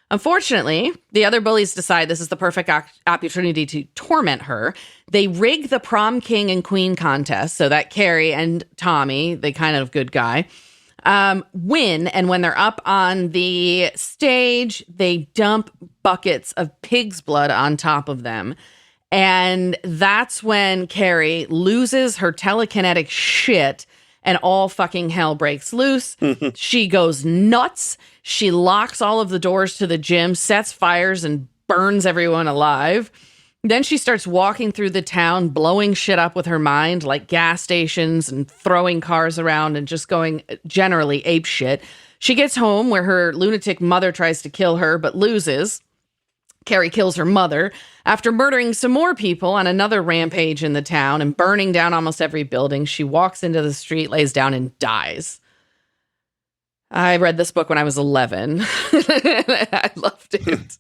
Unfortunately, the other bullies decide this is the perfect opportunity to torment her. They rig the prom king and queen contest so that Carrie and Tommy, the kind of good guy, win, and when they're up on the stage, they dump buckets of pig's blood on top of them. And that's when Carrie loses her telekinetic shit and all fucking hell breaks loose. She goes nuts. She locks all of the doors to the gym, sets fires, and burns everyone alive. Then she starts walking through the town, blowing shit up with her mind, like gas stations and throwing cars around and just going generally ape shit. She gets home where her lunatic mother tries to kill her, but loses. Carrie kills her mother after murdering some more people on another rampage in the town and burning down almost every building. She walks into the street, lays down, and dies. I read this book when I was 11. I loved it.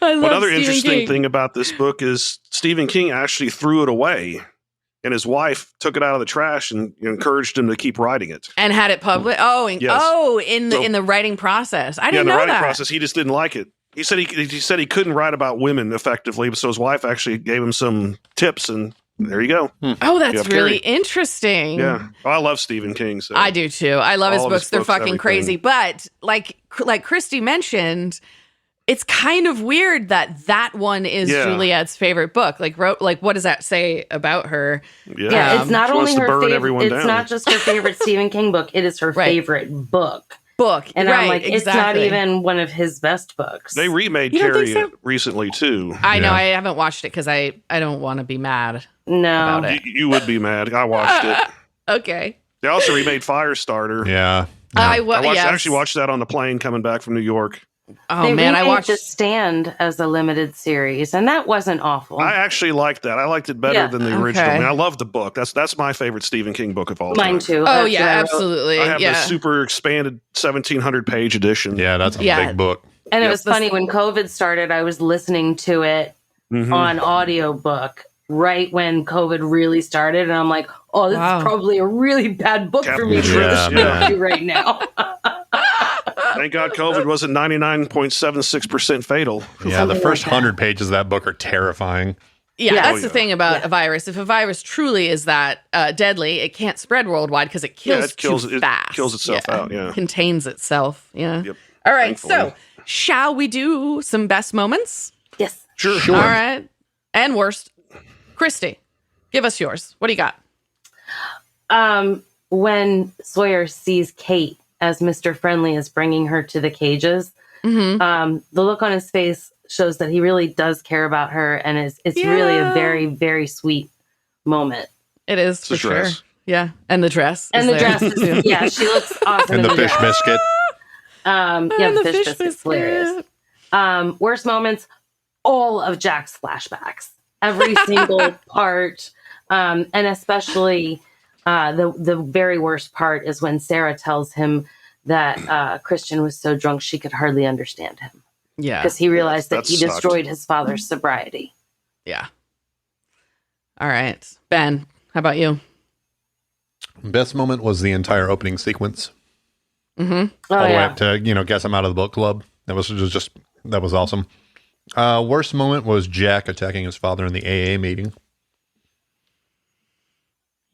Another interesting thing about this book is Stephen King actually threw it away, and his wife took it out of the trash and encouraged him to keep writing it. And had it published. In the writing process. I didn't know that. In the writing process, he just didn't like it. He said he couldn't write about women effectively, so his wife actually gave him some tips, and there you go. Oh, that's really interesting. Yeah. Oh, I love Stephen King. So I do too. I love his books. They're fucking crazy. But like Christy mentioned, it's kind of weird that one is Juliet's favorite book. Like, what does that say about her? Yeah, it's not only her favorite. It's not just her favorite Stephen King book. It is her favorite book. And I'm like, it's not even one of his best books. They remade Carrie recently too. I know. I haven't watched it because I don't want to be mad. No, about it. You would be mad. I watched it. Okay. They also remade Firestarter. Yeah. I actually watched that on the plane coming back from New York. Oh man, I watched The Stand as a limited series, and that wasn't awful. I actually liked that. I liked it better than the original. I mean, I love the book. That's my favorite Stephen King book of all time. Mine too. Oh yeah, absolutely. I have the super expanded 1,700 page edition. Yeah, that's a big book. And it was funny when COVID started. I was listening to it on audiobook right when COVID really started, and I'm like, oh, this is probably a really bad book for me to listen to right now. Thank God COVID wasn't 99.76% fatal. Yeah, the first 100 pages of that book are terrifying. Yeah, that's the thing about a virus. If a virus truly is that deadly, it can't spread worldwide because it kills too fast. It kills itself out, Contains itself, Yep. All right, so shall we do some best moments? Yes. Sure. All right. And worst. Christy, give us yours. What do you got? When Sawyer sees Kate as Mr. Friendly is bringing her to the cages, the look on his face shows that he really does care about her, and it's really a very, very sweet moment. It is, for sure. Yeah, and the dress. And the dress is, she looks awesome. And the fish biscuit. The fish biscuit's hilarious. Worst moments, all of Jack's flashbacks. Every single part, and especially the very worst part is when Sarah tells him that Christian was so drunk she could hardly understand him. Yeah. Because he realized that he sucked. destroyed his father's sobriety. Yeah. All right. Ben, how about you? Best moment was the entire opening sequence. Mm-hmm. Oh, All the way yeah. up to, guess I'm out of the book club. That was awesome. Worst moment was Jack attacking his father in the AA meeting.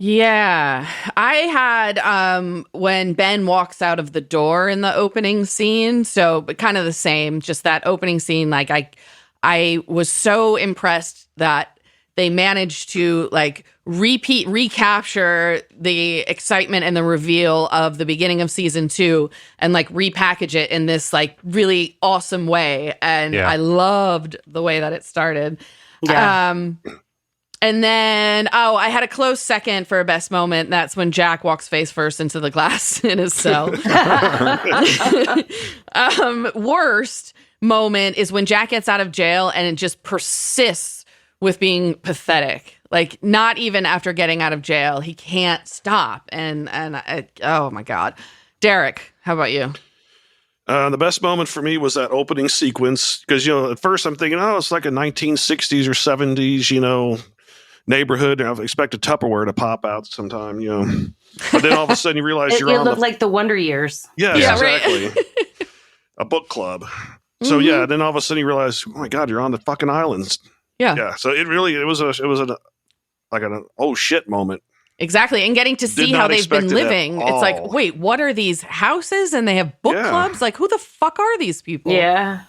Yeah. I had when Ben walks out of the door in the opening scene. So kind of the same, just that opening scene. Like I was so impressed that they managed to like recapture the excitement and the reveal of the beginning of season 2 and like repackage it in this like really awesome way. And I loved the way that it started. Yeah. And then, I had a close second for a best moment. That's when Jack walks face first into the glass in his cell. Worst moment is when Jack gets out of jail and it just persists with being pathetic. Like, not even after getting out of jail, he can't stop. And oh my God. Derek, how about you? The best moment for me was that opening sequence because, at first I'm thinking, it's like a 1960s or 70s, neighborhood. I expected Tupperware to pop out sometime, But then all of a sudden you realize It looked like the Wonder Years. Yeah, exactly. Right. A book club. So then all of a sudden you realize, oh my God, you're on the fucking islands. Yeah. So it was an oh shit moment. Exactly. And getting to see how they've been living. It's like, wait, what are these houses? And they have book clubs? Like, who the fuck are these people? Yeah.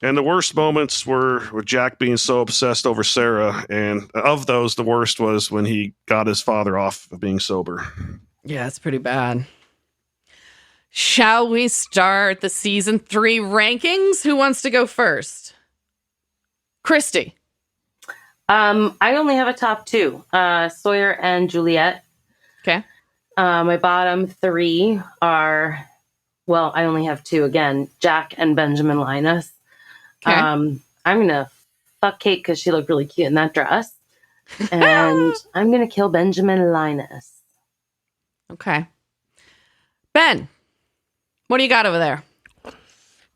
And the worst moments were with Jack being so obsessed over Sarah. And of those, the worst was when he got his father off of being sober. Yeah, it's pretty bad. Shall we start the season 3 rankings? Who wants to go first? Christy. I only have a top 2, Sawyer and Juliet. Okay. My bottom 3 are, I only have 2 again, Jack and Benjamin Linus. Okay. I'm going to fuck Kate because she looked really cute in that dress. And I'm going to kill Benjamin Linus. Okay. Ben, what do you got over there?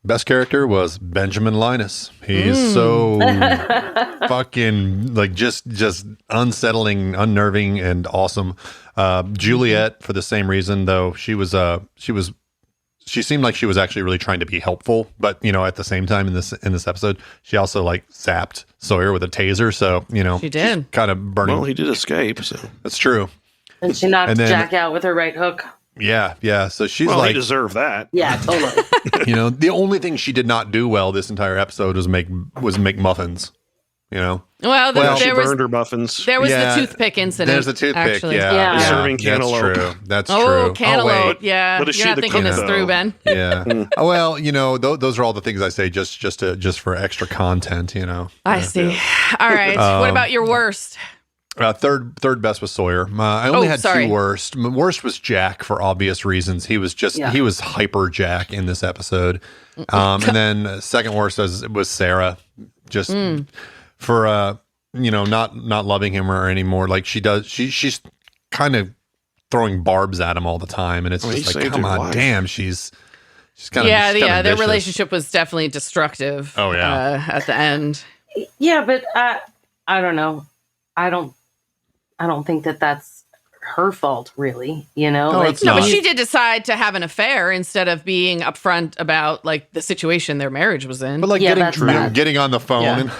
Best character was Benjamin Linus. He's so fucking like just unsettling, unnerving, and awesome. Juliet, for the same reason, though, she seemed like she was actually really trying to be helpful, but at the same time in this episode, she also like zapped Sawyer with a taser. So she did kind of burning. Well, he did escape, so that's true. And she knocked Jack out with her right hook. Yeah. So she's he deserved that. Yeah, totally. The only thing she did not do well this entire episode was make muffins. Well, she burned her muffins. There was the toothpick incident. There's a toothpick. Actually. Yeah. Serving cantaloupe. That's true. true. Cantaloupe. Yeah. But is You're she not the thinking cook, this though? through, Ben. Yeah. Those are all the things I say just for extra content. I see. All right. What about your worst? Third best was Sawyer. I only had 2 worst. Worst was Jack for obvious reasons. He was he was hyper Jack in this episode. And then second worst was Sarah, just for not loving him or anymore. Like she does, she's kind of throwing barbs at him all the time, and it's just like, come on, damn, she's kind of their relationship was definitely destructive. Oh yeah, at the end. Yeah, but I don't know. I don't think that that's her fault, really. it's No, not. but she did decide to have an affair instead of being upfront about like the situation their marriage was in. But like getting on the phone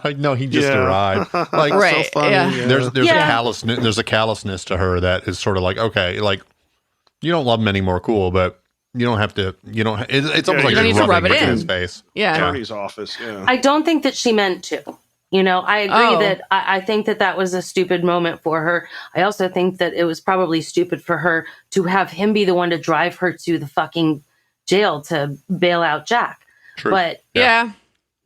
and no, he just arrived. Like right, so funny. yeah. There's a callousness to her that is sort of like, okay, like you don't love him anymore, cool, but you don't have to. It's almost like you you're rubbing rub it it in in his face. Yeah, attorney's office. Yeah, I don't think that she meant to. I agree that I think that was a stupid moment for her. I also think that it was probably stupid for her to have him be the one to drive her to the fucking jail to bail out Jack. True. But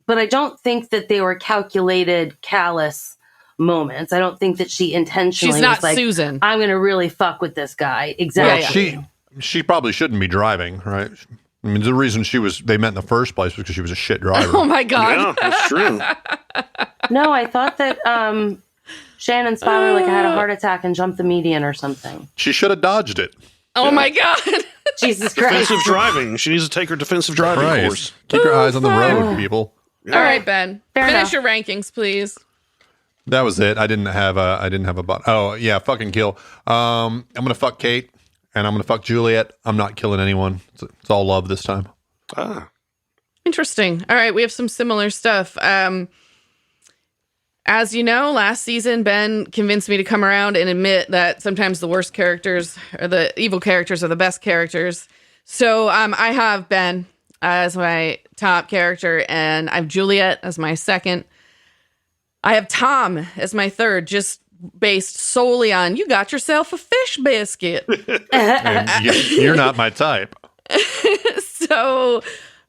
but I don't think that they were calculated, callous moments. I don't think that she intentionally she's not was like, Susan. I'm going to really fuck with this guy. Exactly. Well, she probably shouldn't be driving, right? I mean, the reason they met in the first place was because she was a shit driver. Oh my God. yeah, that's true. No, I thought that Shannon's probably like I had a heart attack and jumped the median or something. She should have dodged it. Oh my God. Jesus Christ. Defensive driving. She needs to take her defensive driving course. Keep your eyes on the road, people. All right, Ben. Fair Finish enough. your rankings, please. That was it. I didn't have a bot. Oh yeah, fucking kill. I'm gonna fuck Kate and I'm gonna fuck Juliet. I'm not killing anyone. It's all love this time. Interesting. All right, we have some similar stuff. As you know, last season, Ben convinced me to come around and admit that sometimes the worst characters or the evil characters are the best characters. So I have Ben as my top character, and I have Juliet as my second. I have Tom as my third, just based solely on you got yourself a fish biscuit. And you're not my type. So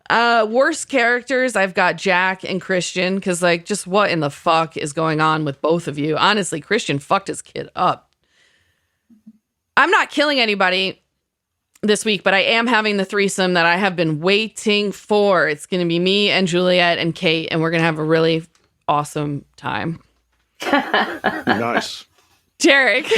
worst characters, I've got Jack and Christian, because like just what in the fuck is going on with both of you? Honestly, Christian fucked his kid up. I'm not killing anybody this week, but I am having the threesome that I have been waiting for. It's going to be me and Juliet and Kate, and we're going to have a really awesome time. Nice. Derek,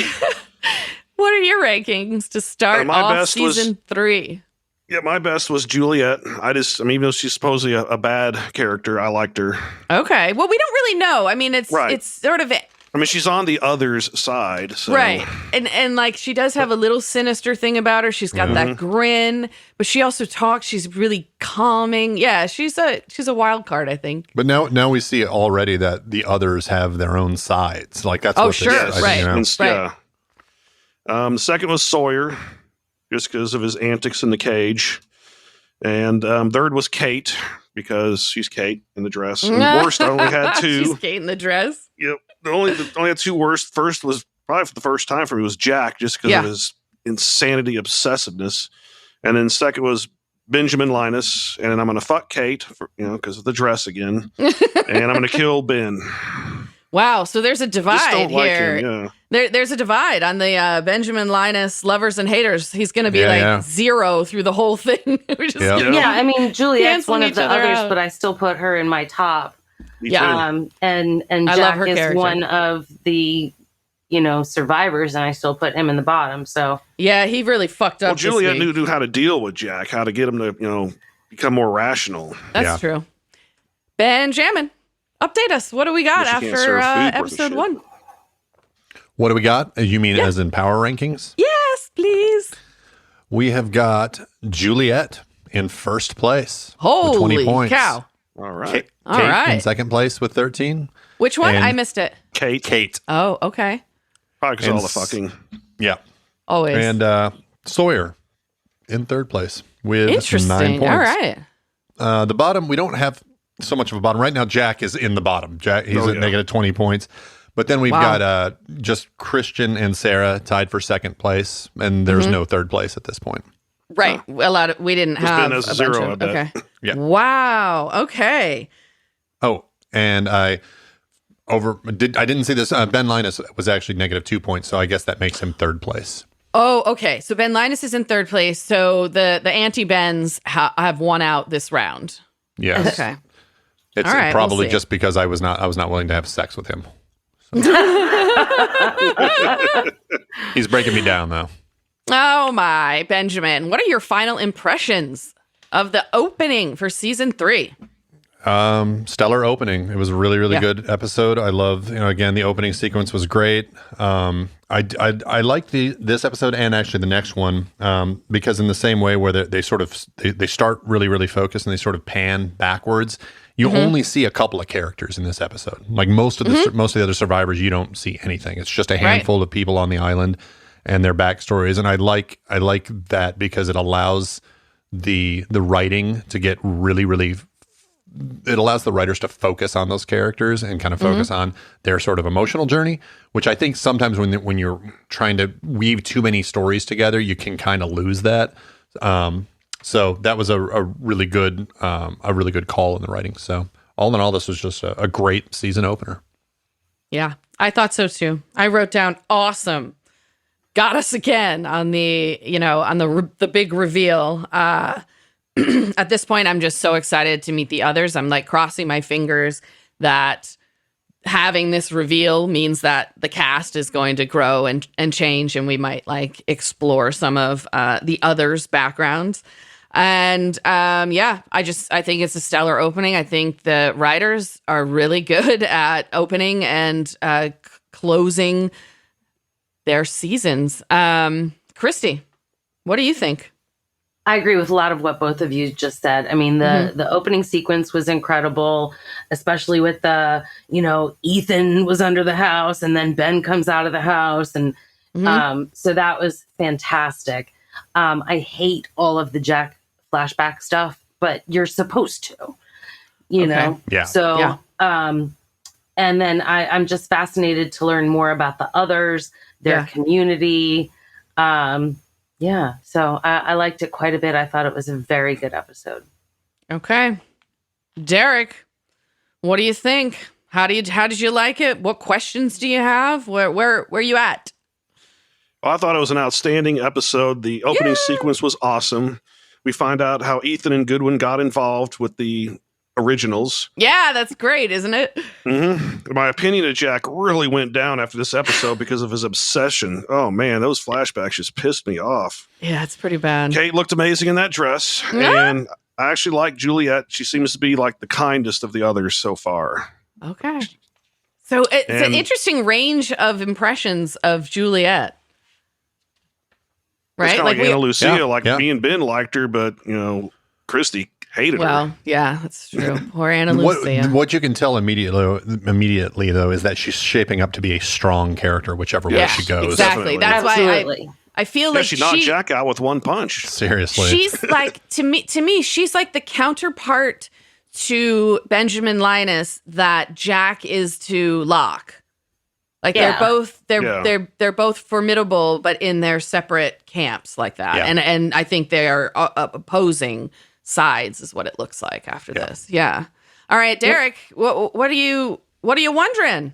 what are your rankings to start off season 3? Yeah, my best was Juliet. Even though she's supposedly a bad character, I liked her. Okay. Well, we don't really know. I mean, it's sort of she's on the other's side. So. Right. And like she does have a little sinister thing about her. She's got that grin, but she also talks. She's really calming. Yeah, she's a wild card, I think. But now we see already that the others have their own sides. Like that's what sure, this is, right. you know? Yeah. The second was Sawyer, just because of his antics in the cage. And third was Kate, because she's Kate in the dress. And worst, I only had 2. She's Kate in the dress. Yep. The only had 2 worst. First was probably for the first time for me was Jack, just because of his insanity obsessiveness. And then second was Benjamin Linus. And then I'm going to fuck Kate, because of the dress again. And I'm going to kill Ben. Wow, so there's a divide here. Him, There's a divide on the Benjamin Linus lovers and haters. He's going to be 0 through the whole thing. Yeah, I mean, Juliet's one of the others, out. but I still put her in my top. And Jack is one of the survivors, and I still put him in the bottom. So yeah, he really fucked up. Well, Juliet knew how to deal with Jack, how to get him to become more rational. That's true. Benjamin, update us. What do we got after episode 1? What do we got? You mean as in power rankings? Yes, please. We have got Juliet in first place. Holy with 20 points. Cow. All right. Kate in second place with 13. Which one? I missed it. Kate. Oh, okay. Probably because of all the fucking. Yeah. Always. And Sawyer in third place with 9 points. All right. The bottom, we don't have so much of a bottom. Right now, Jack is in the bottom. Jack, he's at negative 20 points. But then we've got just Christian and Sarah tied for second place, and there's no third place at this point. Right. We didn't have a 0, I bet. Okay. Yeah. Wow. Okay. Oh, and I didn't see this. Ben Linus was actually negative 2 points, so I guess that makes him third place. Oh, okay. So Ben Linus is in third place. So the anti-Bens have won out this round. Yes. Okay. It's probably just because I was not willing to have sex with him. So. He's breaking me down, though. Oh, my. Benjamin, what are your final impressions of the opening for season 3? Stellar opening. It was a really, really good episode. I love, again, the opening sequence was great. I liked this episode and actually the next one, because in the same way where they start really, really focused and they sort of pan backwards. You only see a couple of characters in this episode. Like most of the other survivors, you don't see anything. It's just a handful of people on the island and their backstories. And I like that because it allows the writing to get really, really. It allows the writers to focus on those characters and kind of focus on their sort of emotional journey, which I think sometimes when you're trying to weave too many stories together, you can kind of lose that. So that was a really good call in the writing. So all in all, this was just a great season opener. Yeah, I thought so too. I wrote down awesome. Got us again on the the big reveal. At this point, I'm just so excited to meet the others. I'm like crossing my fingers that having this reveal means that the cast is going to grow and change, and we might like explore some of the others' backgrounds. And I think it's a stellar opening. I think the writers are really good at opening and closing their seasons. Christy, what do you think? I agree with a lot of what both of you just said. I mean, the opening sequence was incredible, especially with Ethan was under the house and then Ben comes out of the house. And so that was fantastic. I hate all of the Jack flashback stuff, but you're supposed to, you know? Yeah. So, and then I'm just fascinated to learn more about the others, their community. So I liked it quite a bit. I thought it was a very good episode. Okay. Derek, what do you think? How did you like it? What questions do you have? Where are you at? Well, I thought it was an outstanding episode. The opening sequence was awesome. We find out how Ethan and Goodwin got involved with the originals. Yeah, that's great, isn't it? Mm-hmm. My opinion of Jack really went down after this episode because of his obsession. Oh, man, those flashbacks just pissed me off. Yeah, it's pretty bad. Kate looked amazing in that dress. And I actually like Juliet. She seems to be like the kindest of the others so far. Okay. So it's an interesting range of impressions of Juliet. Right? It's kind of like Anna Lucia, me and Ben liked her, but, Christy hated her. Well, yeah, that's true. Poor Anna Lucia. What you can tell immediately, though, is that she's shaping up to be a strong character, whichever way she goes. Exactly. That's why I feel like she knocked Jack out with one punch. Seriously. She's like, to me, she's like the counterpart to Benjamin Linus that Jack is to Locke. Like they're both formidable, but in their separate camps like that. Yeah. And I think they are opposing sides is what it looks like after this. Yeah. All right, Derek, what are you wondering?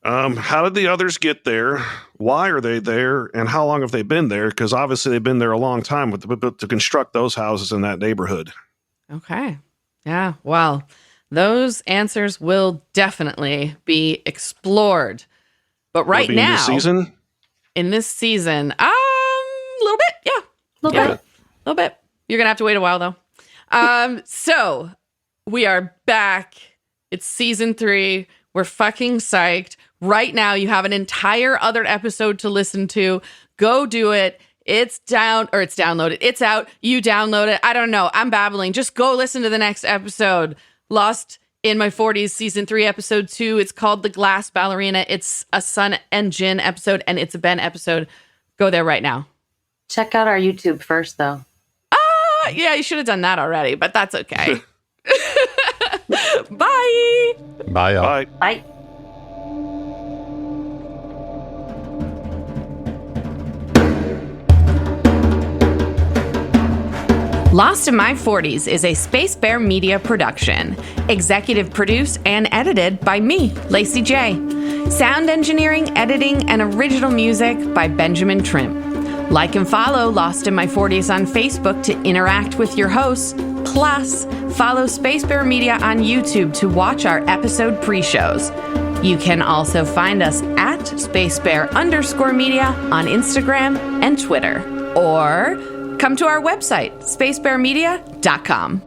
How did the others get there? Why are they there? And how long have they been there? Because obviously they've been there a long time to construct those houses in that neighborhood. Okay. Yeah. Well, those answers will definitely be explored. But right now, in this season, a little bit. Yeah. A little bit. You're going to have to wait a while, though. So we are back. It's season 3. We're fucking psyched. Right now, you have an entire other episode to listen to. Go do it. It's downloaded. It's out. You download it. I don't know. I'm babbling. Just go listen to the next episode. Lost in My 40s, season 3, episode 2. It's called The Glass Ballerina. It's a Sun and Jin episode, and it's a Ben episode. Go there right now. Check out our YouTube first, though. Yeah, you should have done that already, but that's okay. Bye. Bye, y'all. Bye. Bye. Lost in My 40s is a Spacebear Media production. Executive produced and edited by me, Lacy J. Sound engineering, editing, and original music by Benjamin Trimp. Like and follow Lost in My 40s on Facebook to interact with your hosts. Plus, follow Spacebear Media on YouTube to watch our episode pre-shows. You can also find us at Spacebear_media on Instagram and Twitter. Or come to our website, spacebearmedia.com.